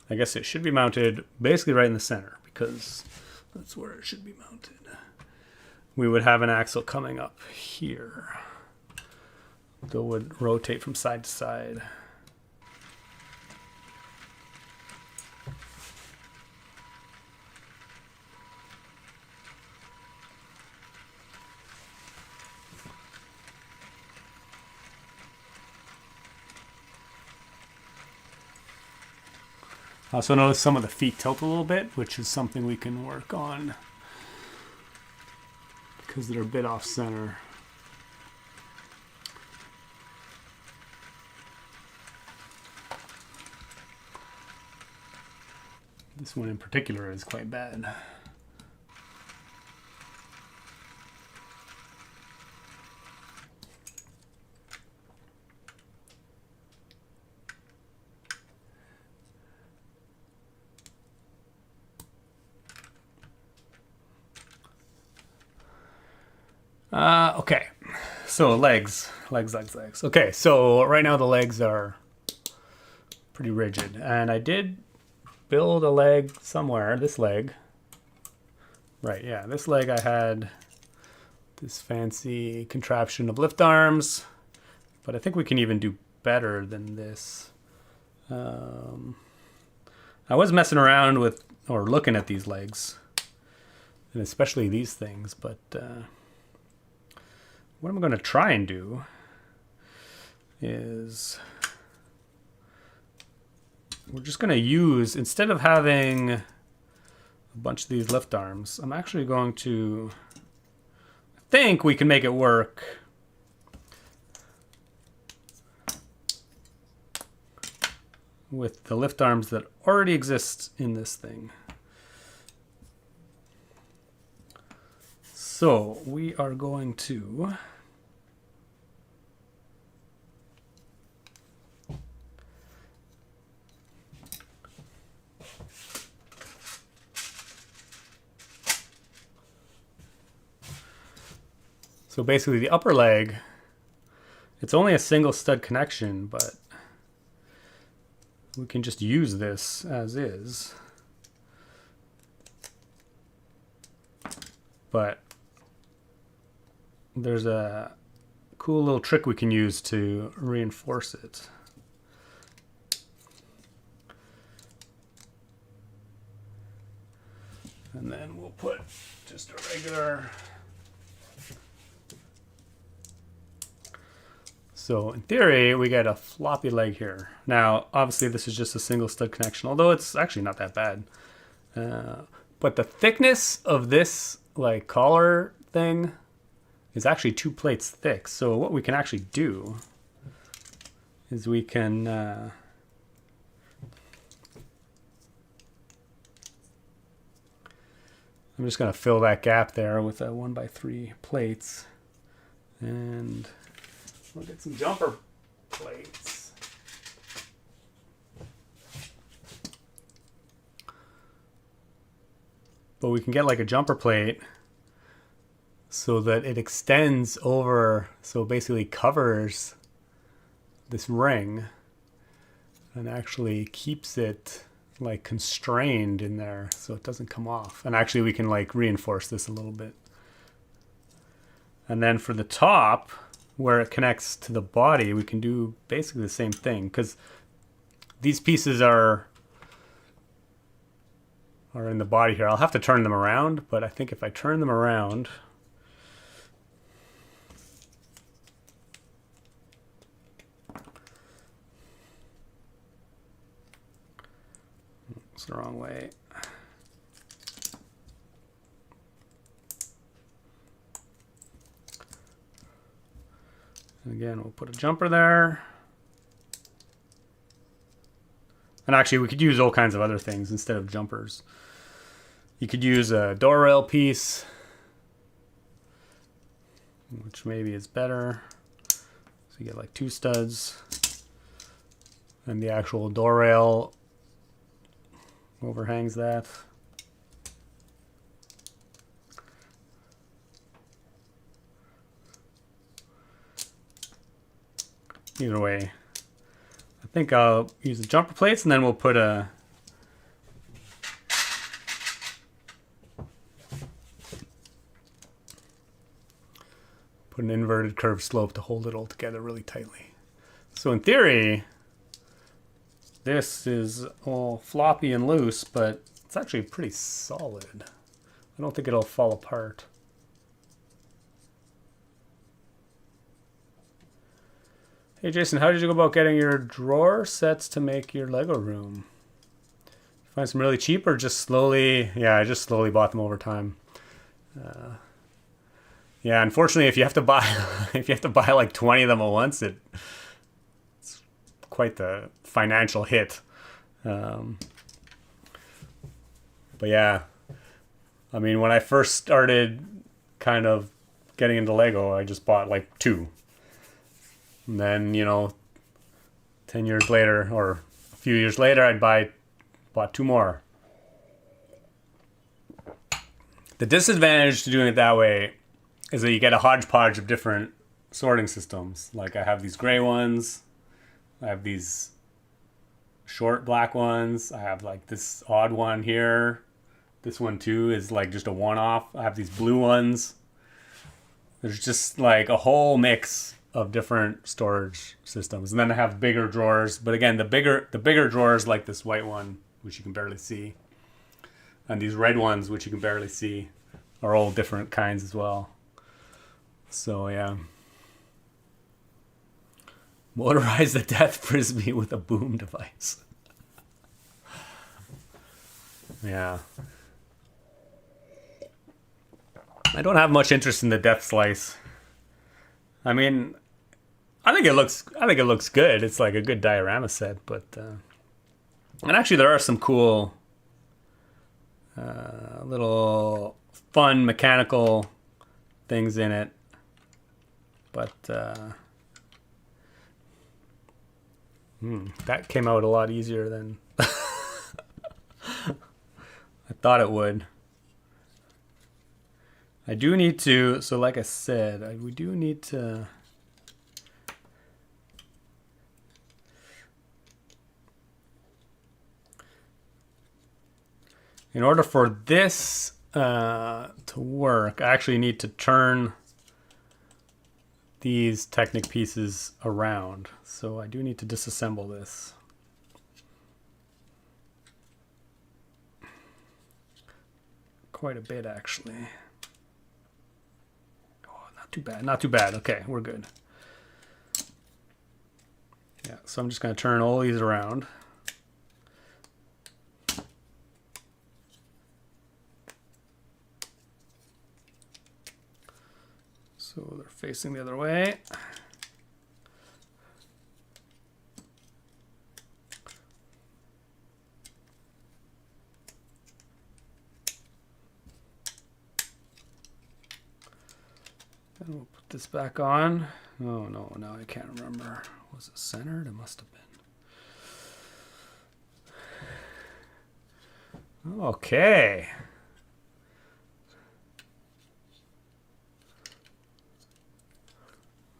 I guess it should be mounted basically right in the center, because that's where it should be mounted. We would have an axle coming up here that would rotate from side to side. I also notice some of the feet tilt a little bit, which is something we can work on because they're a bit off center. This one in particular is quite bad. Okay, so legs. Okay, so right now the legs are pretty rigid, and I did build a leg somewhere. This leg, right? Yeah, this leg I had this fancy contraption of lift arms, but I think we can even do better than this. I was messing around with or looking at these legs, and especially these things, but what I'm going to try and do is we're just going to use, instead of having a bunch of these lift arms, I'm actually going to, I think we can make it work with the lift arms that already exist in this thing. So we are going to So basically the upper leg, it's only a single stud connection, but we can just use this as is. But there's a cool little trick we can use to reinforce it. And then we'll put just a regular. So in theory, we get a floppy leg here. Now, obviously this is just a single stud connection, although it's actually not that bad. But the thickness of this like collar thing is actually 2 plates thick. So what we can actually do is we can I'm just going to fill that gap there with a 1x3 plates, and we'll get some jumper plates. But we can get like a jumper plate so that it extends over, so basically covers this ring and actually keeps it like constrained in there so it doesn't come off. And actually we can like reinforce this a little bit. And then for the top, where it connects to the body, we can do basically the same thing, because these pieces are in the body here. I'll have to turn them around, but I think if I turn them around, it's the wrong way. And again, we'll put a jumper there. And actually, we could use all kinds of other things instead of jumpers. You could use a door rail piece, which maybe is better. So you get like 2 studs. And the actual door rail overhangs that. Either way, I think I'll use the jumper plates, and then we'll put an inverted curved slope to hold it all together really tightly. So in theory, this is all floppy and loose, but it's actually pretty solid. I don't think it'll fall apart. Hey Jason, how did you go about getting your drawer sets to make your Lego room? Find some really cheap or just slowly? Yeah, I just slowly bought them over time. Yeah, unfortunately, if you have to buy like 20 of them at once, it's quite the financial hit. But yeah, I mean, when I first started kind of getting into Lego, I just bought like 2. And then, 10 years later, or a few years later, bought 2 more. The disadvantage to doing it that way is that you get a hodgepodge of different sorting systems. Like I have these gray ones, I have these short black ones, I have like this odd one here. This one too is like just a one-off. I have these blue ones. There's just like a whole mix of different storage systems. And then I have bigger drawers, but again, the bigger drawers, like this white one, which you can barely see, and these red ones, which you can barely see, are all different kinds as well. So yeah, motorize the death frisbee with a boom device. Yeah, I don't have much interest in the death slice. I mean, I think it looks good. It's like a good diorama set, but and actually there are some cool little fun mechanical things in it, but that came out a lot easier than I thought it would. I do need to, so like I said, we do need to in order for this to work, I actually need to turn these Technic pieces around. So I do need to disassemble this. Quite a bit, actually. Oh, not too bad, not too bad. Okay, we're good. Yeah, so I'm just going to turn all these around. So they're facing the other way. And we'll put this back on. Oh no, now I can't remember. Was it centered? It must have been. Okay.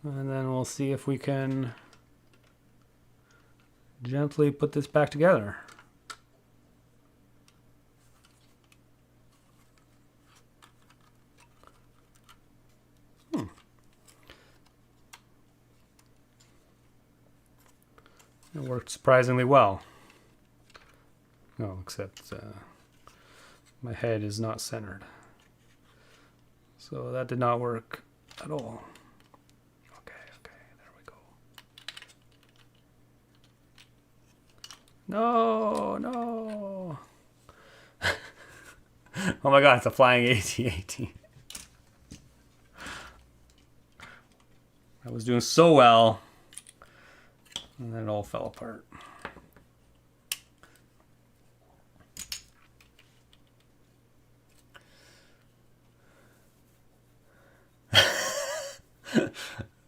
And then we'll see if we can gently put this back together. It worked surprisingly well. No, except my head is not centered. So that did not work at all. Okay, there we go. No. Oh my god, it's a flying AT-AT. I was doing so well, and then it all fell apart.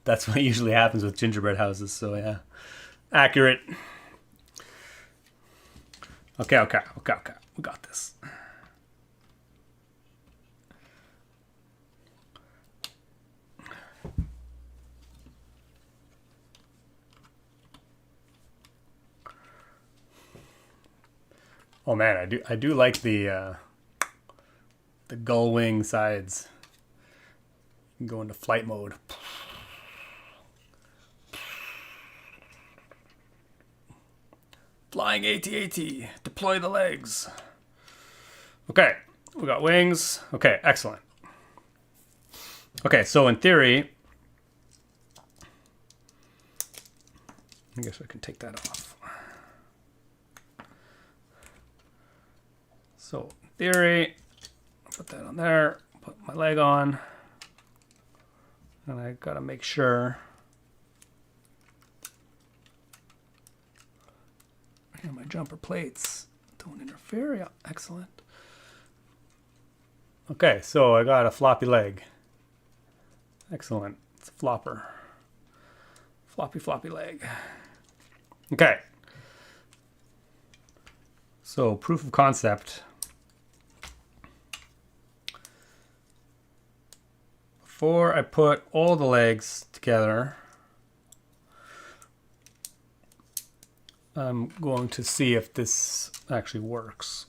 That's what usually happens with gingerbread houses, so yeah. Accurate. Okay. We got this. Oh man, I do like the gull wing sides. You can go into flight mode. Flying AT-AT. Deploy the legs. Okay, we got wings. Okay, excellent. Okay, so in theory, I guess I can take that off. So in theory, put that on there, put my leg on, and I gotta make sure my jumper plates don't interfere. Yeah, excellent. Okay, so I got a floppy leg. Excellent. It's a flopper. Floppy leg. Okay. So proof of concept. Before I put all the legs together, I'm going to see if this actually works.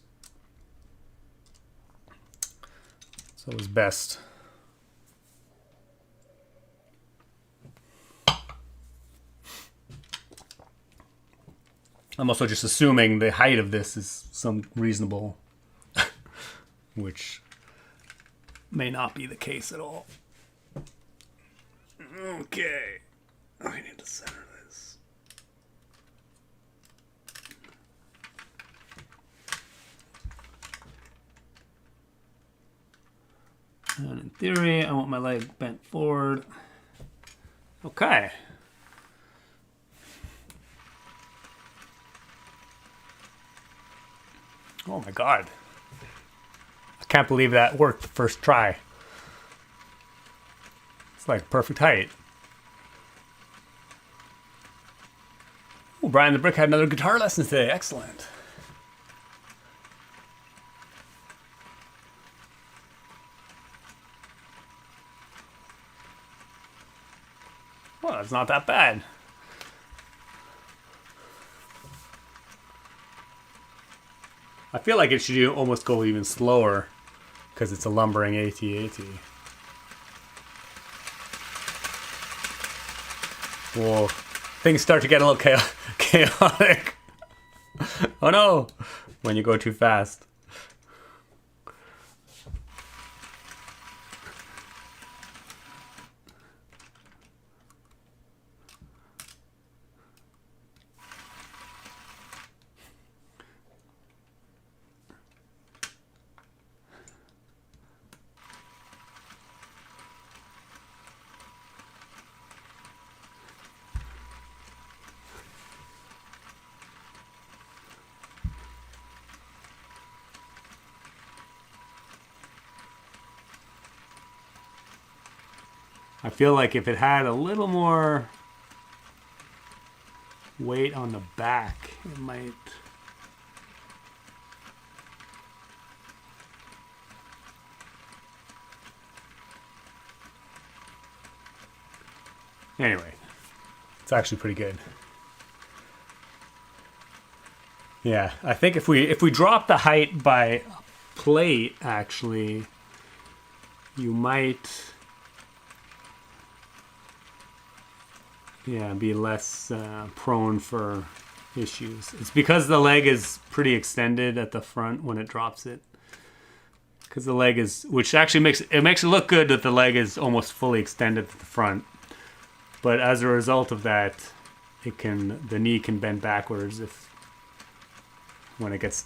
So it's best. I'm also just assuming the height of this is some reasonable, which may not be the case at all. Okay, I need to center this. And in theory, I want my leg bent forward. Okay. Oh my god. I can't believe that worked the first try. It's like perfect height. Oh, Brian the Brick had another guitar lesson today. Excellent. Well, it's not that bad. I feel like it should almost go even slower because it's a lumbering AT-AT. Whoa, things start to get a little chaotic. Oh no, when you go too fast. I feel like if it had a little more weight on the back, it might... Anyway, it's actually pretty good. Yeah, I think if we drop the height by plate, actually, you might... Yeah, be less prone for issues. It's because the leg is pretty extended at the front when it drops it. Because the leg is, which actually makes it look good that the leg is almost fully extended at the front. But as a result of that, the knee can bend backwards when it gets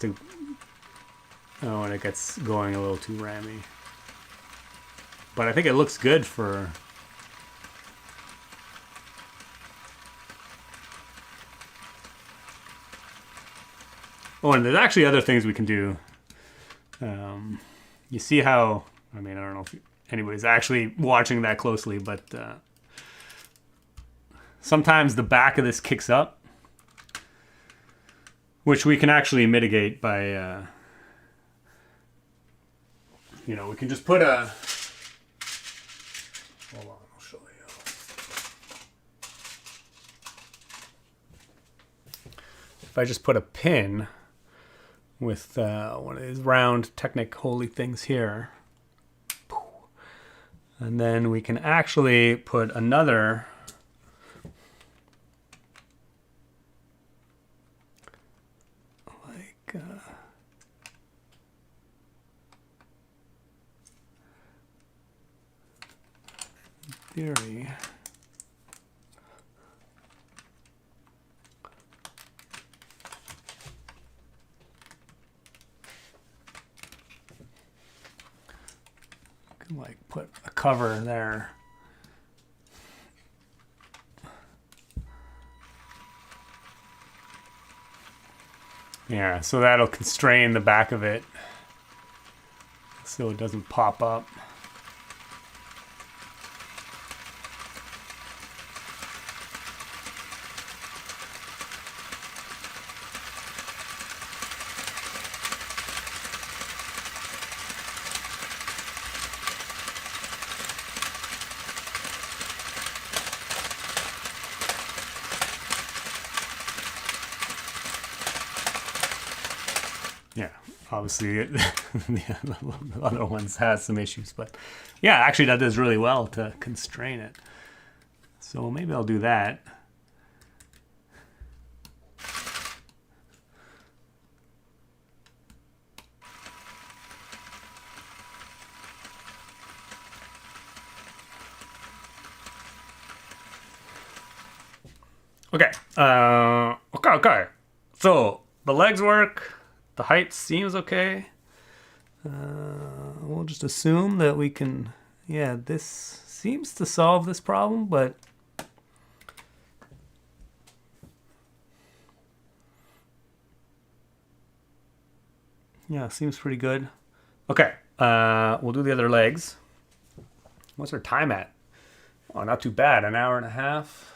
going a little too rammy. But I think it looks good for. Oh, and there's actually other things we can do. You see how, I mean, I don't know if anybody's actually watching that closely, but sometimes the back of this kicks up, which we can actually mitigate by, we can just put a, hold on, I'll show you. If I just put a pin with one of these round Technic holy things here. And then we can actually put another theory. Like put a cover there. Yeah, so that'll constrain the back of it so it doesn't pop up. Yeah, obviously the other ones has some issues, but yeah, actually that does really well to constrain it. So maybe I'll do that. Okay. Okay. So the legs work. The height seems okay. We'll just assume that we can. Yeah, this seems to solve this problem, but yeah, seems pretty good. Okay. We'll do the other legs. What's our time at? Oh, not too bad. An hour and a half.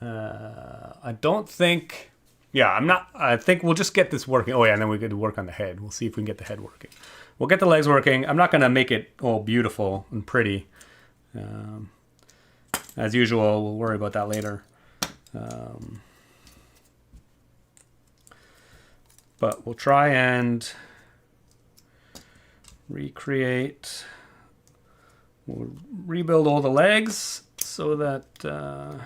I don't think. Yeah, I'm not. I think we'll just get this working. Oh yeah, and then we could work on the head. We'll see if we can get the head working. We'll get the legs working. I'm not gonna make it all beautiful and pretty. As usual, we'll worry about that later. But we'll try and recreate. We'll rebuild all the legs so that.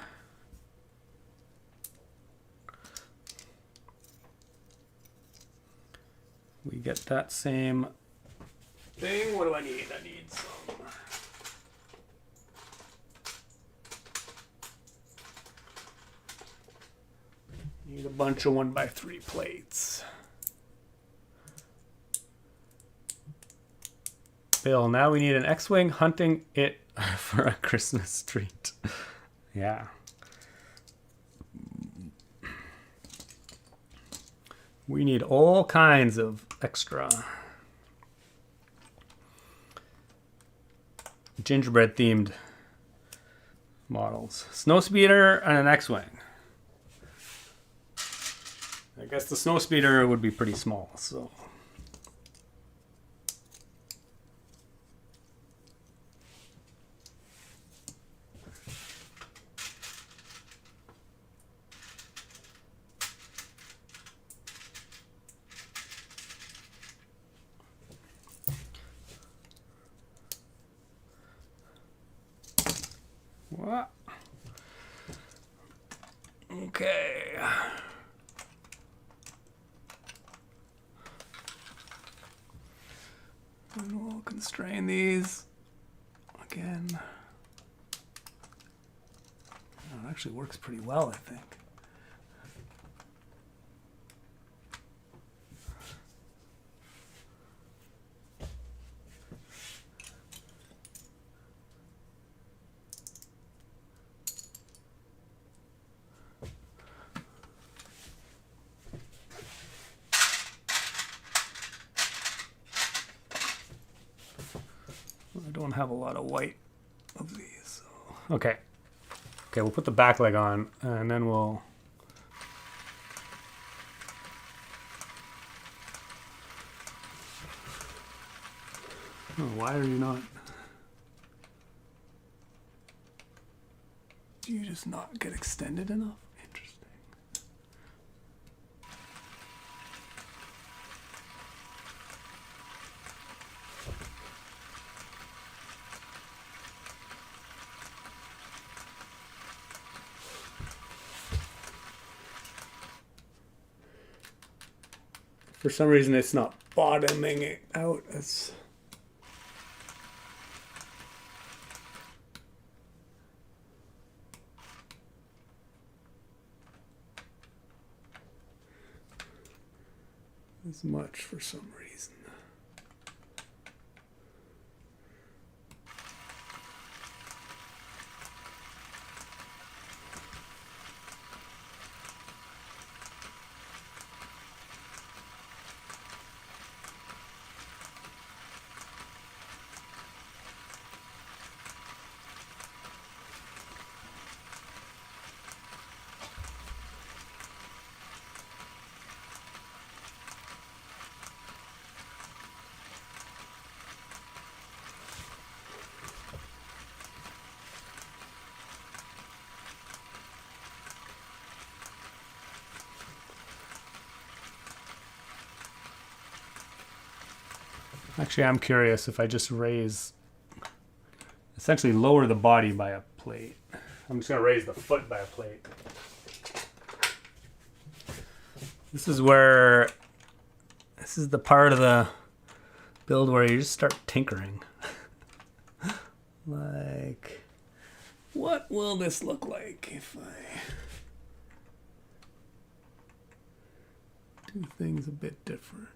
We get that same thing. What do I need? I need some. Need a bunch of 1x3 plates. Bill, now we need an X-Wing hunting it for a Christmas treat. Yeah. We need all kinds of extra gingerbread themed models. Snowspeeder and an X-Wing. I guess the Snowspeeder would be pretty small, so. Okay. And we'll constrain these again. Oh, it actually works pretty well, I think. I don't have a lot of white of these. So. Okay. Okay, we'll put the back leg on, and then we'll... Oh, why are you not... Do you just not get extended enough? Interesting. For some reason, it's not bottoming it out as... as much for some reason. Actually, I'm curious if I just raise, essentially lower the body by a plate. I'm just going to raise the foot by a plate. This is where, this is the part of the build where you just start tinkering. Like, what will this look like if I do things a bit different?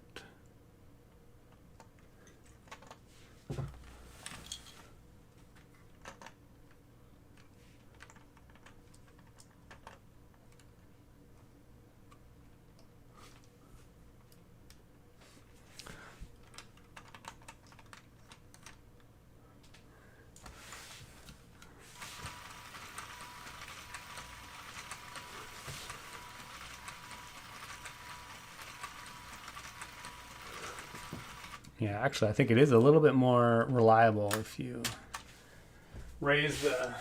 Yeah, actually, I think it is a little bit more reliable if you raise the...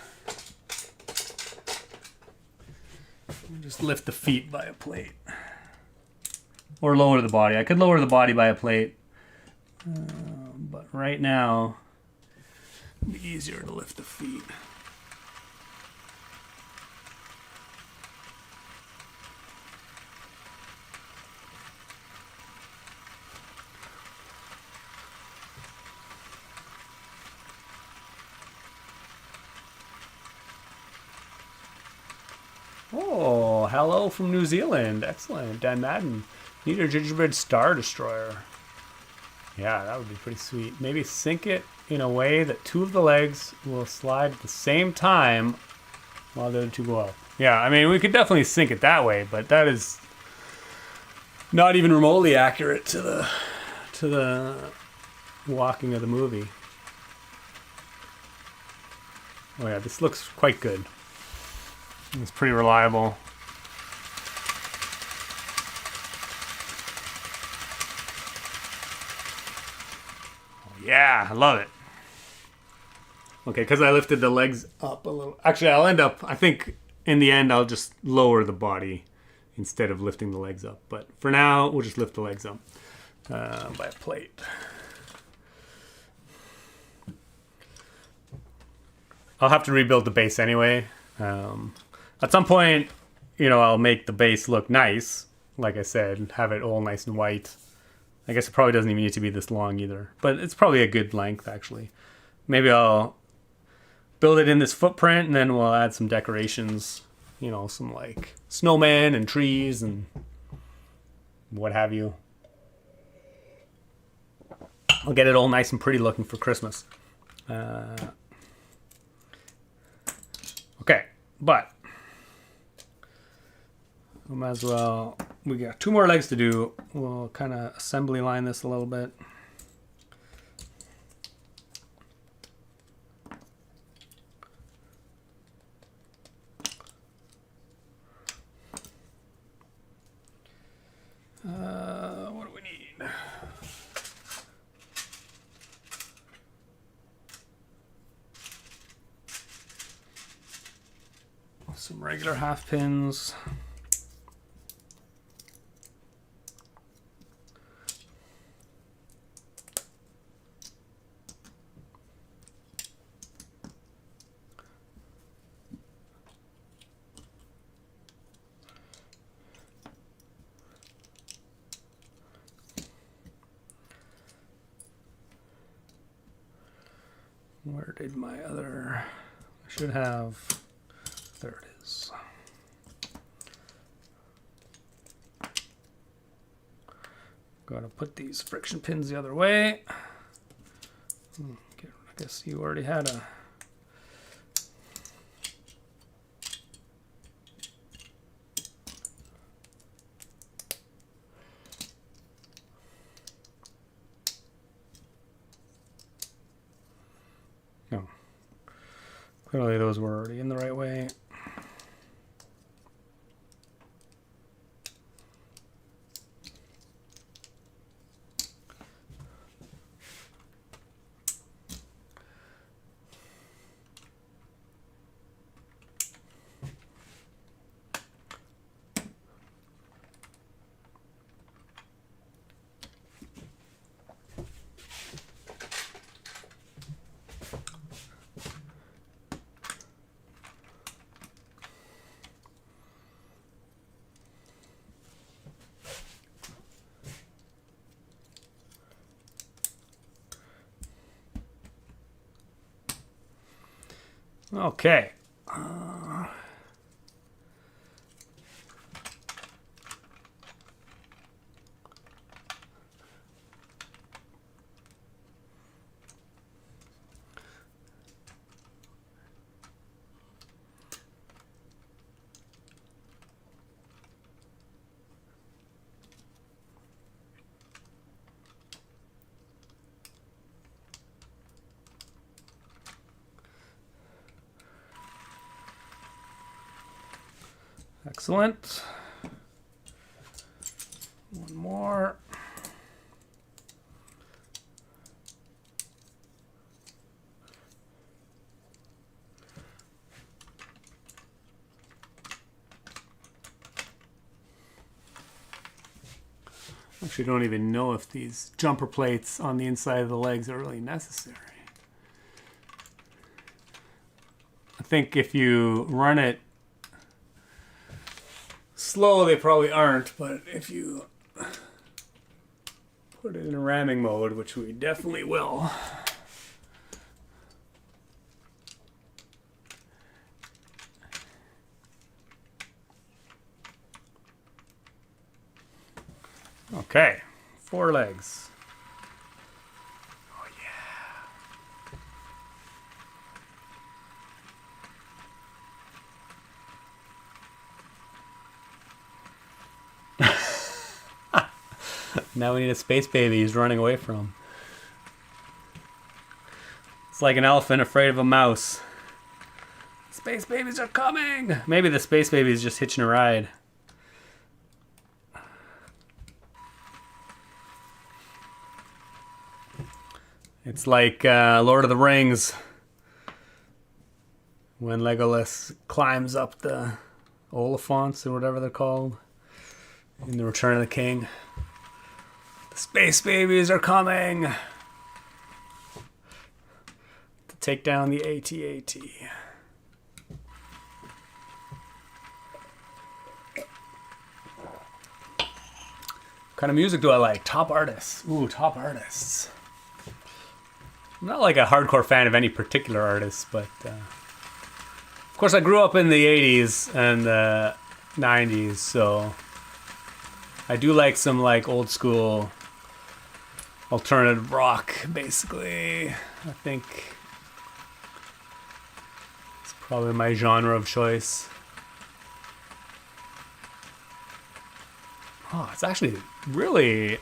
Just lift the feet by a plate. Or lower the body. I could lower the body by a plate. But right now, it'd be easier to lift the feet. Oh, hello from New Zealand. Excellent. Dan Madden. Need a gingerbread star destroyer. Yeah, that would be pretty sweet. Maybe sink it in a way that two of the legs will slide at the same time while the other two go up. Yeah, I mean, we could definitely sink it that way, but that is not even remotely accurate to the walking of the movie. Oh yeah, this looks quite good. It's pretty reliable. Yeah, I love it. Okay, because I lifted the legs up a little. Actually, I'll end up, I think in the end, I'll just lower the body instead of lifting the legs up. But for now, we'll just lift the legs up by a plate. I'll have to rebuild the base anyway. At some point, you know, I'll make the base look nice. Like I said, have it all nice and white. I guess it probably doesn't even need to be this long either, but it's probably a good length actually. Maybe I'll build it in this footprint and then we'll add some decorations, you know, some like snowmen and trees and what have you. I'll get it all nice and pretty looking for Christmas. Okay, but we might as well, we got 2 more legs to do. We'll kind of assembly line this a little bit. What do we need? Some regular half pins. Where did my other, I should have, there it is. Gotta put these friction pins the other way. Okay, I guess you already had a, no. Clearly those were already in the right way. Okay. Excellent. One more. Actually, don't even know if these jumper plates on the inside of the legs are really necessary. I think if you run it slow, they probably aren't, but if you put it in ramming mode, which we definitely will. Okay, 4 legs. Oh yeah. Now we need a space baby he's running away from. It's like an elephant afraid of a mouse. Space babies are coming! Maybe the space baby is just hitching a ride. It's like Lord of the Rings when Legolas climbs up the Oliphants or whatever they're called in the Return of the King. The space babies are coming to take down the AT-AT. kind of music do I like? Top artists. Ooh, top artists. I'm not like a hardcore fan of any particular artist, but of course I grew up in the 80s and 90s, so I do like some like old school alternative rock, basically. I think it's probably my genre of choice. Oh, it's actually really...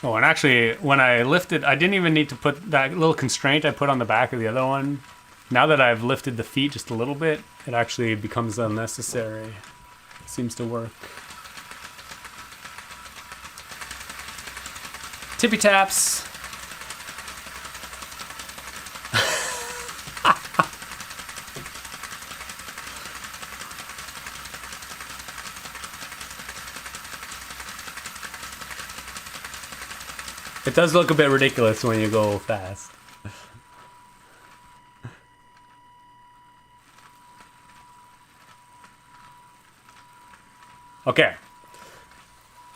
Oh, and actually, when I lifted, I didn't even need to put that little constraint I put on the back of the other one. Now that I've lifted the feet just a little bit, it actually becomes unnecessary. It seems to work. Tippy taps. It does look a bit ridiculous when you go fast. Okay.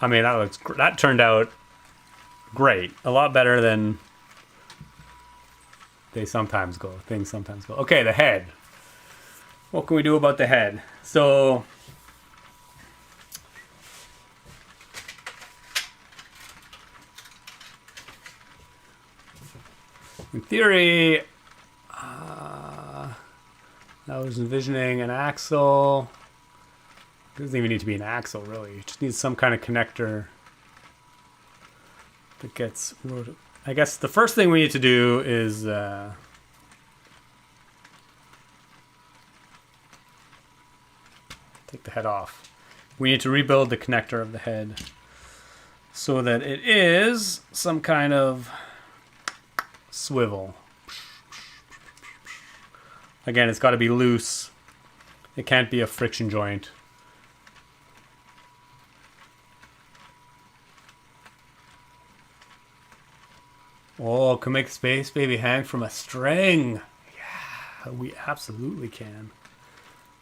I mean, that turned out great. A lot better than things sometimes go. Okay, the head. What can we do about the head? So in theory, I was envisioning an axle. It doesn't even need to be an axle, really. It just needs some kind of connector that gets... I guess the first thing we need to do is... take the head off. We need to rebuild the connector of the head so that it is some kind of swivel. Again, it's got to be loose. It can't be a friction joint. Oh, can make Space Baby hang from a string. Yeah, we absolutely can.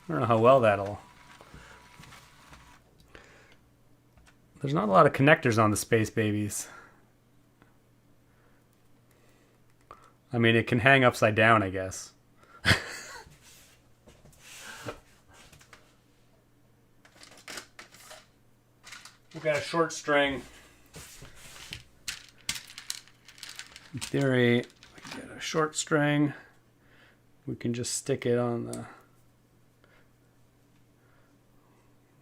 I don't know how well that'll... There's not a lot of connectors on the Space Babies. I mean, it can hang upside down, I guess. We've got a short string. In theory, we can get a short string. We can just stick it on the...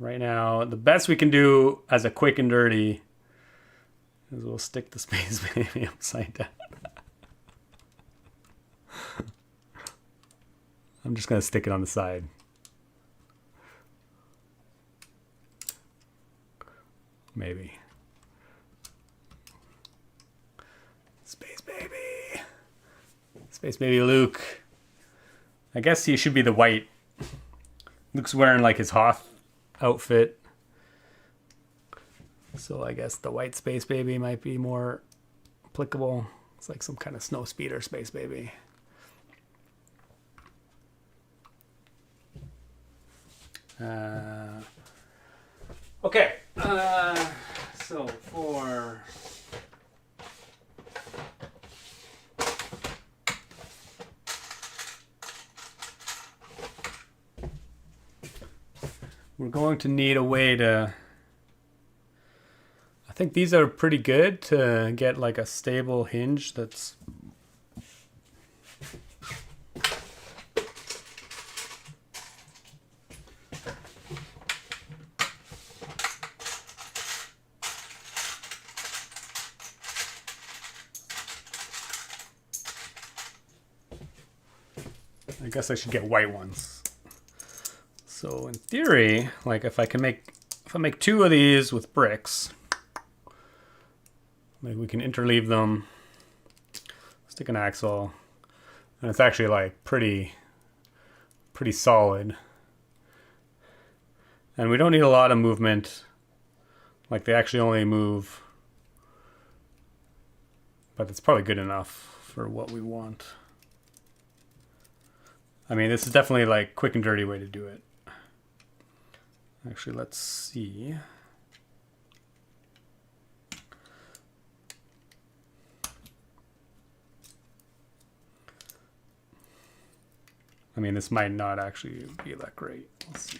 Right now, the best we can do as a quick and dirty is we'll stick the Space Baby upside down. I'm just going to stick it on the side. Maybe. Space Baby. Space Baby Luke. I guess he should be the white. Luke's wearing like his Hoth outfit. So I guess the white Space Baby might be more applicable. It's like some kind of snow speeder Space Baby. Okay. So for... We're going to need a way to... I think these are pretty good to get like a stable hinge that's... I guess I should get white ones. So in theory, like if I make two of these with bricks, like we can interleave them, stick an axle, and it's actually like pretty solid. And we don't need a lot of movement. Like they actually only move, but it's probably good enough for what we want. I mean, this is definitely like quick and dirty way to do it. Actually, let's see. I mean, this might not actually be that great. Let's see.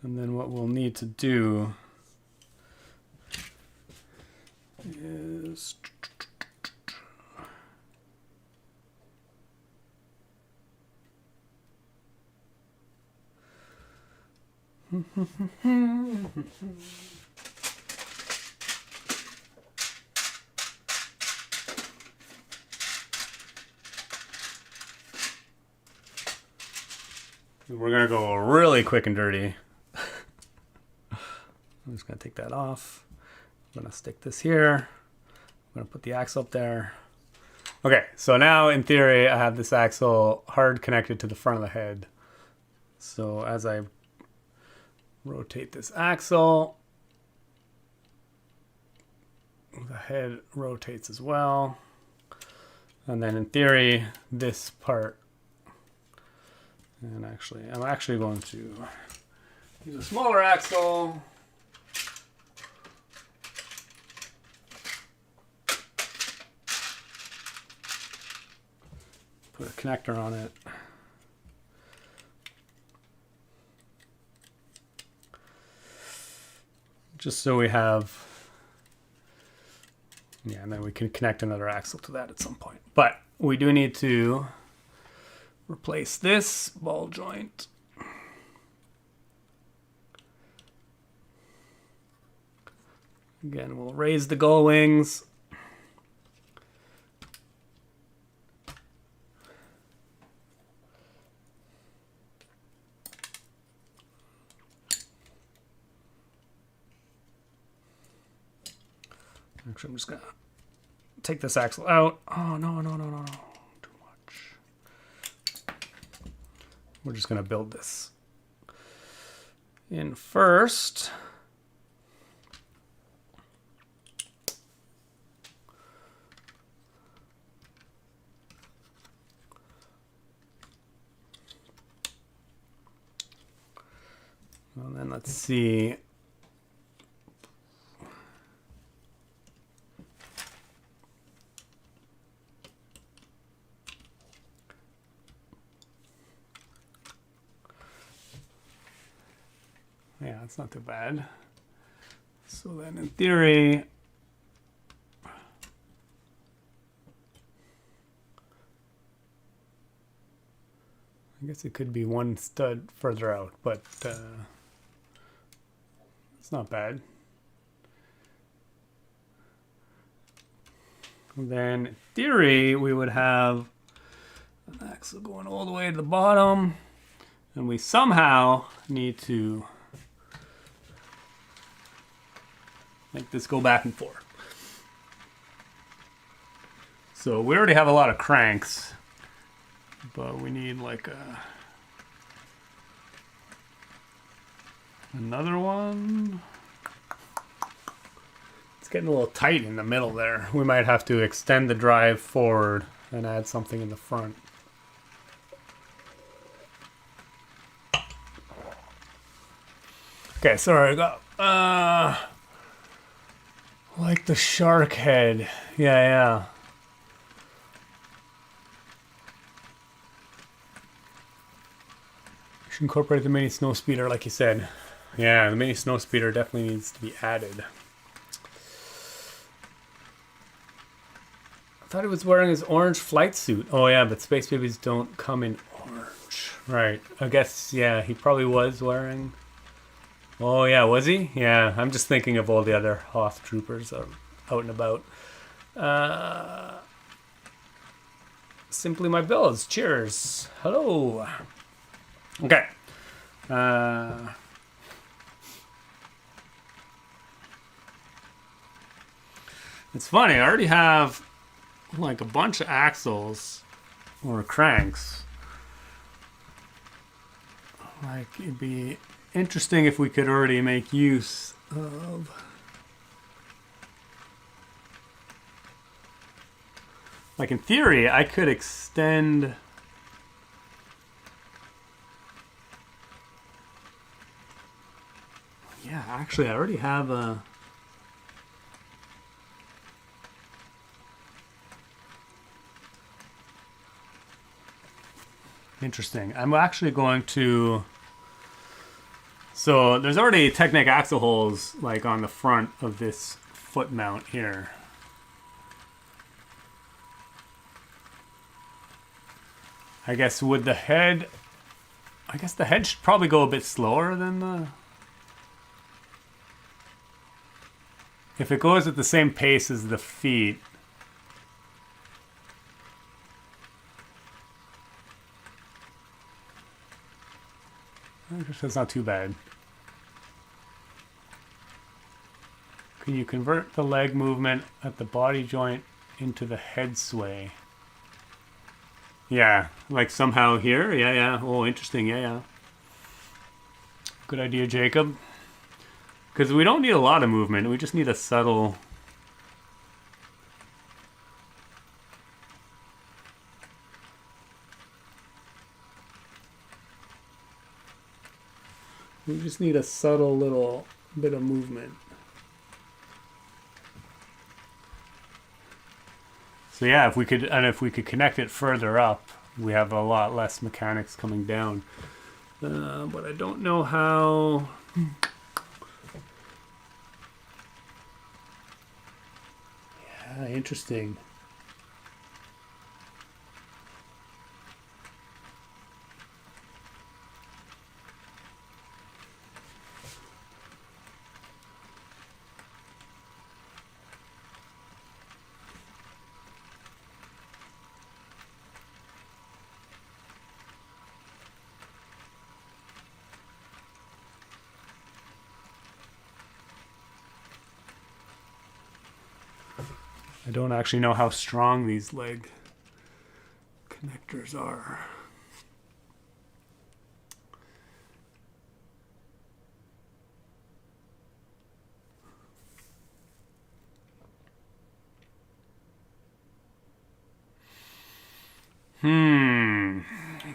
And then what we'll need to do is we're gonna go really quick and dirty. I'm just gonna take that off. I'm gonna stick this here. I'm gonna put the axle up there. Okay, so now in theory, I have this axle hard connected to the front of the head. So as I rotate this axle, the head rotates as well. And then in theory, this part, and actually, I'm actually going to use a smaller axle. Put a connector on it. Just so we have, yeah, and then we can connect another axle to that at some point. But we do need to replace this ball joint. Again, we'll raise the gull wings. Actually, I'm just gonna take this axle out. Oh, no. Too much. We're just gonna build this in first. And then let's see. Yeah, it's not too bad. So then in theory, I guess it could be one stud further out, but it's not bad. And then in theory, we would have an axle going all the way to the bottom, and we somehow need to make this go back and forth. So we already have a lot of cranks, but we need like another one. It's getting a little tight in the middle there. We might have to extend the drive forward and add something in the front. Okay, sorry, I got like the shark head. Yeah. You should incorporate the mini snow speeder, like you said. Yeah, the mini snow speeder definitely needs to be added. I thought he was wearing his orange flight suit. Oh yeah, but Space Babies don't come in orange. Right. I guess, yeah, he probably was wearing... Oh yeah, was he? Yeah, I'm just thinking of all the other Hoth troopers out and about. Simply my builds. Cheers. Hello. Okay. It's funny, I already have like a bunch of axles or cranks. Like it'd be interesting if we could already make use of. Like in theory, I could extend. Yeah, actually, I already have a. Interesting. I'm actually going to. So there's already Technic axle holes like on the front of this foot mount here. I guess would the head. I guess the head should probably go a bit slower than the. If it goes at the same pace as the feet. That's not too bad. Can you convert the leg movement at the body joint into the head sway? Yeah, like somehow here? Yeah, yeah. Oh, interesting. Yeah, yeah. Good idea, Jacob. Because we don't need a lot of movement. We just need a subtle... We just need a subtle little bit of movement. So yeah, if we could connect it further up, we have a lot less mechanics coming down. But I don't know how. Yeah, interesting. I don't actually know how strong these leg connectors are.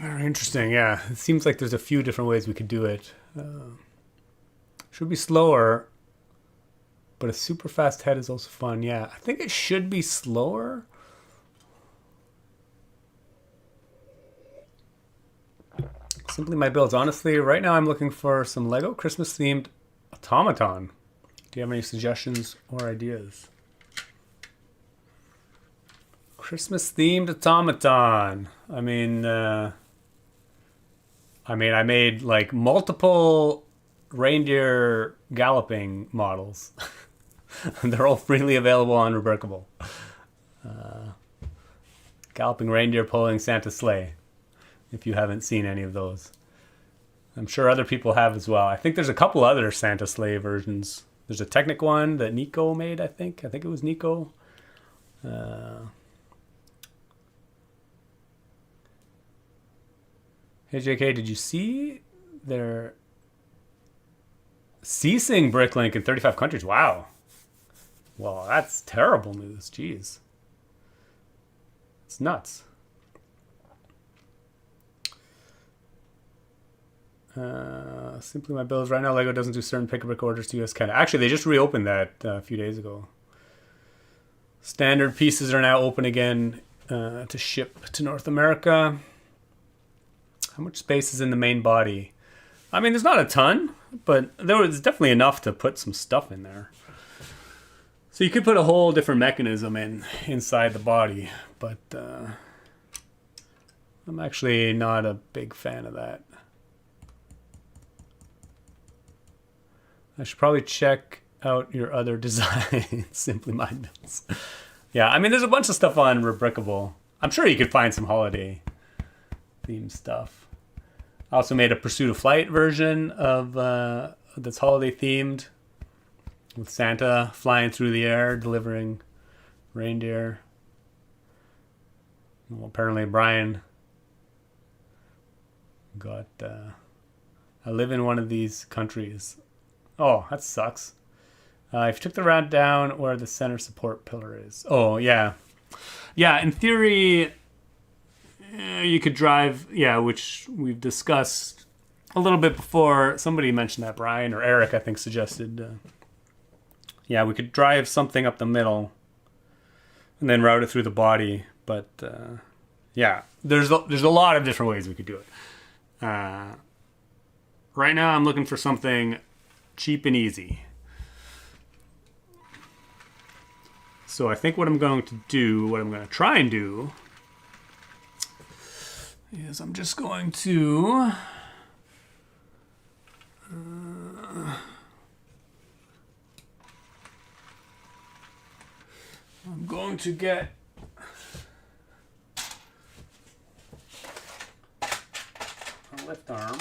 Very interesting. Yeah, it seems like there's a few different ways we could do it. Should be slower, but a super fast head is also fun. Yeah, I think it should be slower. Simply my builds. Honestly, right now I'm looking for some LEGO Christmas themed automaton. Do you have any suggestions or ideas? Christmas themed automaton. I made like multiple reindeer galloping models. They're all freely available on Remarkable. Galloping reindeer pulling Santa's sleigh. If you haven't seen any of those, I'm sure other people have as well. I think there's a couple other Santa sleigh versions. There's a Technic one that Nico made. I think it was Nico. Hey JK, did you see their ceasing Bricklink in 35 countries? Wow. Well, that's terrible news. Jeez. It's nuts. Simply my builds. Right now, LEGO doesn't do certain pick-a-brick orders to US Canada. Actually, they just reopened that a few days ago. Standard pieces are now open again to ship to North America. How much space is in the main body? I mean, there's not a ton, but there's definitely enough to put some stuff in there. So you could put a whole different mechanism inside the body, but I'm actually not a big fan of that. I should probably check out your other designs. Simply my builds. Yeah, I mean, there's a bunch of stuff on Rebrickable. I'm sure you could find some holiday themed stuff. I also made a Pursuit of Flight version of that's holiday themed, with Santa flying through the air delivering reindeer. Well, apparently Brian got I live in one of these countries. Oh, that sucks. If you took the route down where the center support pillar is. Oh, yeah. Yeah, in theory, you could drive, yeah, which we've discussed a little bit before. Somebody mentioned that, Brian or Eric, I think, suggested. Yeah, we could drive something up the middle and then route it through the body. But, yeah, there's a lot of different ways we could do it. Right now, I'm looking for something cheap and easy. So I think what I'm going to try and do, is I'm just going to get a lift arm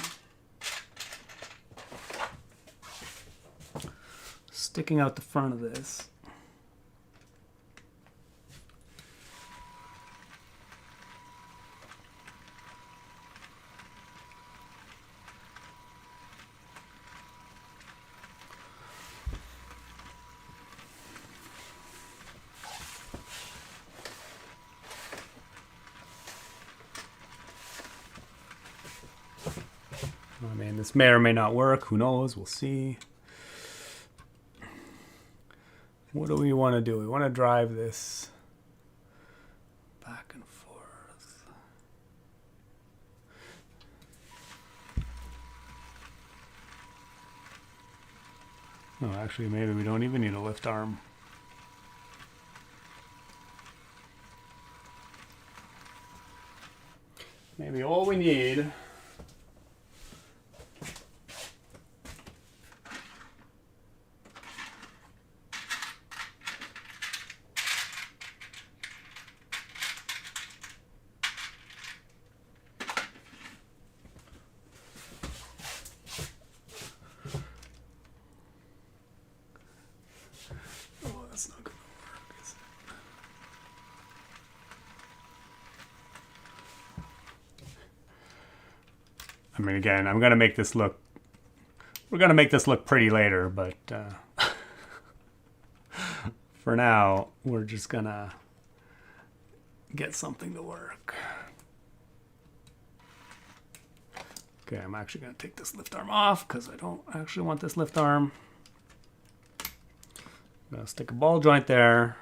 sticking out the front of this. I mean, this may or may not work. Who knows? We'll see. What do we want to do? We want to drive this back and forth. Oh, actually, maybe we don't even need a lift arm. Maybe all we need that's not going to work, is it? I mean, again, I'm going to make this look, we're going to make this look pretty later, but for now, we're just going to get something to work. Okay, I'm actually going to take this lift arm off because I don't actually want this lift arm. I'm going to stick a ball joint there.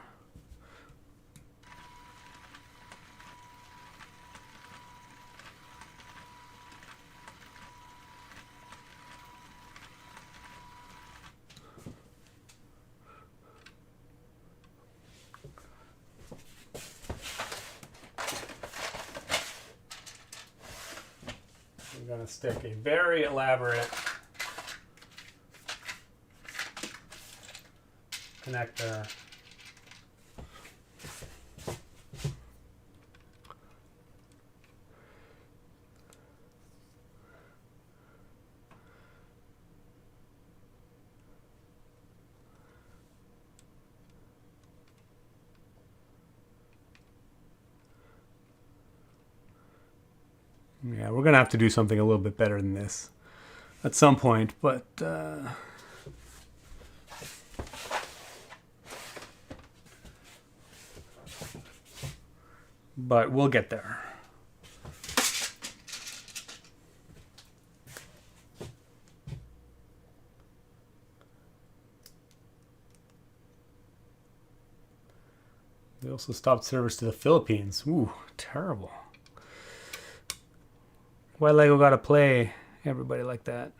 I'm going to stick a very elaborate connector Yeah, we're going to have to do something a little bit better than this at some point, but we'll get there. They also stopped service to the Philippines. Ooh, terrible. Why LEGO gotta play everybody like that?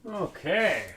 Okay.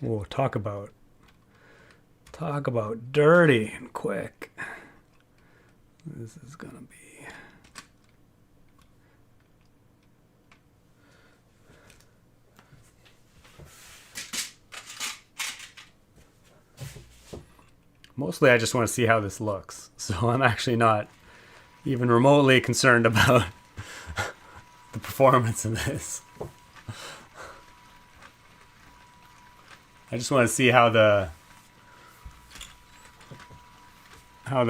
Whoa, talk about dirty and quick. This is gonna be. Mostly I just want to see how this looks. So I'm actually not even remotely concerned about the performance of this. I just want to see how the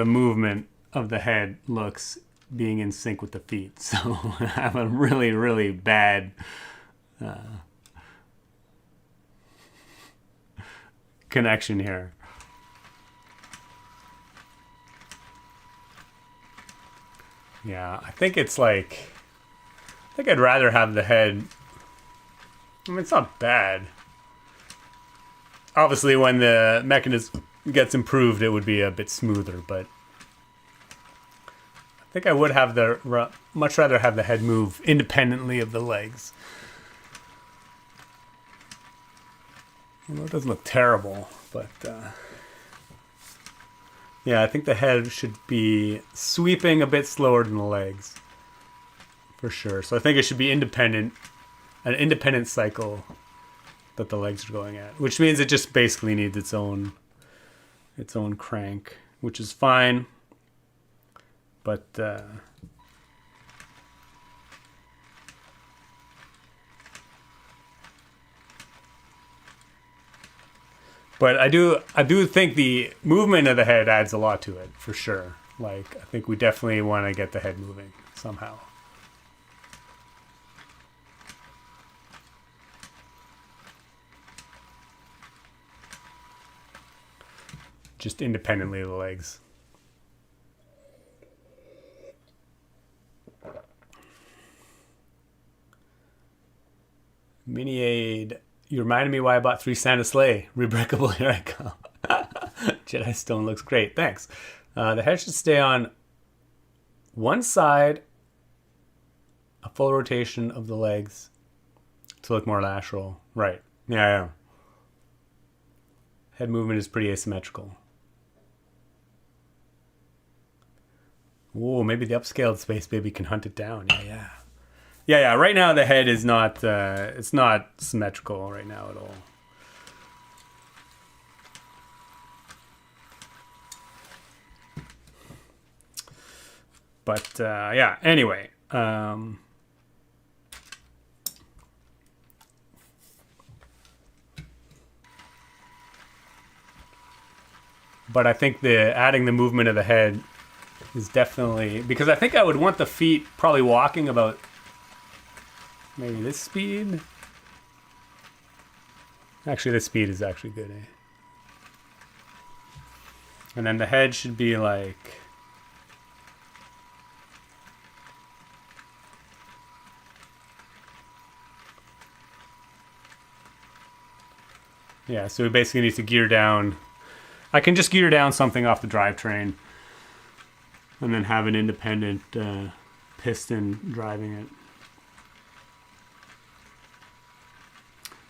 movement of the head looks being in sync with the feet. So I have a really, really bad connection here. Yeah, I think it's like, I think I'd rather have the head, I mean, it's not bad. Obviously, when the mechanism gets improved, it would be a bit smoother, but I think I would have much rather have the head move independently of the legs. Well, it doesn't look terrible, but yeah, I think the head should be sweeping a bit slower than the legs, for sure. So I think it should be independent, an independent cycle that the legs are going at, which means it just basically needs its own crank, which is fine. But I do think the movement of the head adds a lot to it, for sure. Like, I think we definitely want to get the head moving somehow. Just independently of the legs. Mini Aid, you reminded me why I bought 3 Santa Sleigh. Rebreakable, here I come. Jedi Stone looks great, thanks. The head should stay on one side, a full rotation of the legs to look more natural. Right, yeah. Head movement is pretty asymmetrical. Ooh, maybe the upscaled Space Baby can hunt it down. Yeah. Right now the head is not. It's not symmetrical right now at all. But yeah. Anyway. But I think adding the movement of the head is definitely, because I think I would want the feet probably walking about maybe this speed. Actually, this speed is actually good, eh? And then the head should be like, yeah, so we basically need to gear down. I can just gear down something off the drivetrain and then have an independent piston driving it.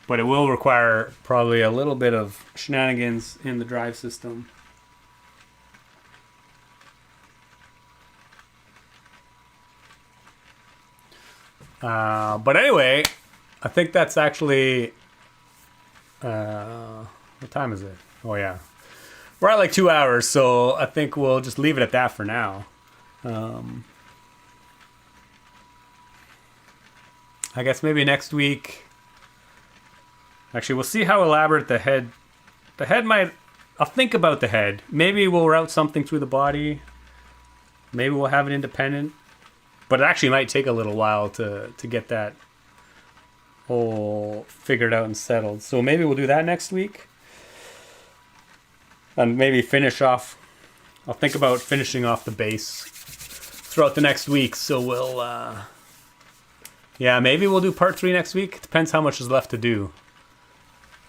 But it will require probably a little bit of shenanigans in the drive system. But anyway, I think that's actually... what time is it? Oh yeah. We're at like 2 hours, so I think we'll just leave it at that for now. I guess maybe next week. Actually, we'll see how elaborate the head might. I'll think about the head. Maybe we'll route something through the body. Maybe we'll have it independent. But it actually might take a little while to get that all figured out and settled. So maybe we'll do that next week. And maybe finish off. I'll think about finishing off the base throughout the next week. So we'll, yeah, maybe we'll do part 3 next week. Depends how much is left to do.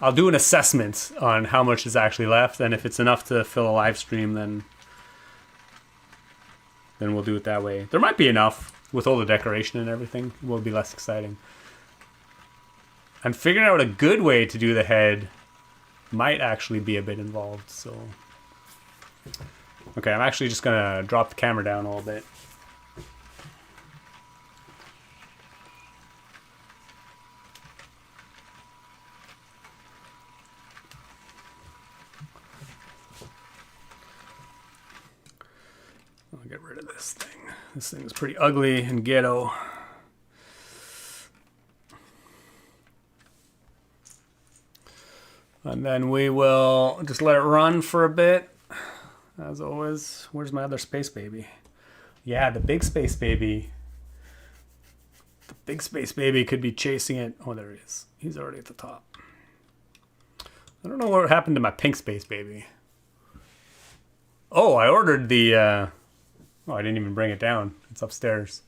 I'll do an assessment on how much is actually left, and if it's enough to fill a live stream, then we'll do it that way. There might be enough with all the decoration and everything. It will be less exciting. And figuring out a good way to do the head might actually be a bit involved. So, okay, I'm actually just gonna drop the camera down a little bit. I'll get rid of this thing. This thing is pretty ugly and ghetto. And then we will just let it run for a bit. As always, where's my other space baby? Yeah, the big space baby. The big space baby could be chasing it. Oh, there he is. He's already at the top. I don't know what happened to my pink space baby. Oh, I ordered the... oh, I didn't even bring it down. It's upstairs.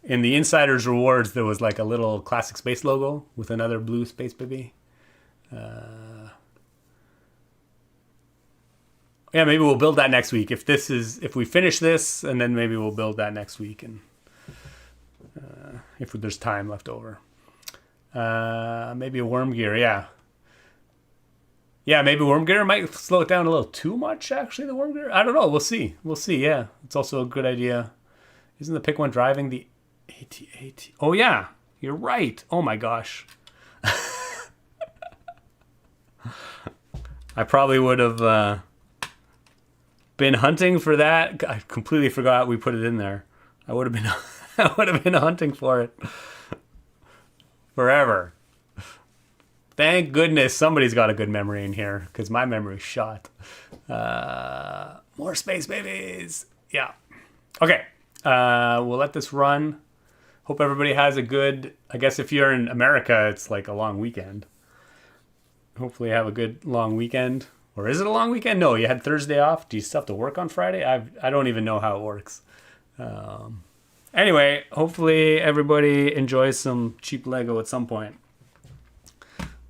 In the Insider's Rewards, there was like a little classic space logo with another blue space baby. Yeah, maybe we'll build that next week. If we finish this, and then maybe we'll build that next week, and if there's time left over. Maybe a worm gear, yeah. Yeah, maybe worm gear might slow it down a little too much, actually, the worm gear. I don't know. We'll see. We'll see, yeah. It's also a good idea. Isn't the pick one driving the AT-AT? Oh, yeah. You're right. Oh, my gosh. I probably would have been hunting for that. I completely forgot we put it in there. I would have been I would have been hunting for it forever. Thank goodness somebody's got a good memory in here, because my memory's shot. More space babies. Yeah. Okay. We'll let this run. Hope everybody has a good... I guess if you're in America, it's like a long weekend. Hopefully you have a good long weekend. Or is it a long weekend? No, you had Thursday off. Do you still have to work on Friday? I don't even know how it works. Anyway, hopefully everybody enjoys some cheap Lego at some point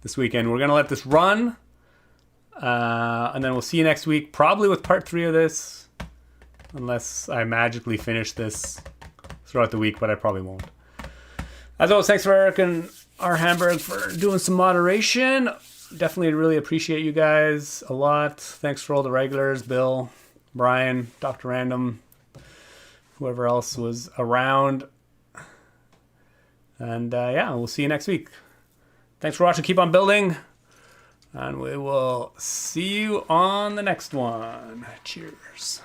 this weekend. We're going to let this run. And then we'll see you next week, probably with part 3 of this. Unless I magically finish this throughout the week, but I probably won't. As always, thanks for Eric and our Hamburg for doing some moderation. Definitely really appreciate you guys a lot. Thanks for all the regulars, Bill, Brian, Dr. Random, whoever else was around. And yeah, we'll see you next week. Thanks for watching. Keep on building. And we will see you on the next one. Cheers.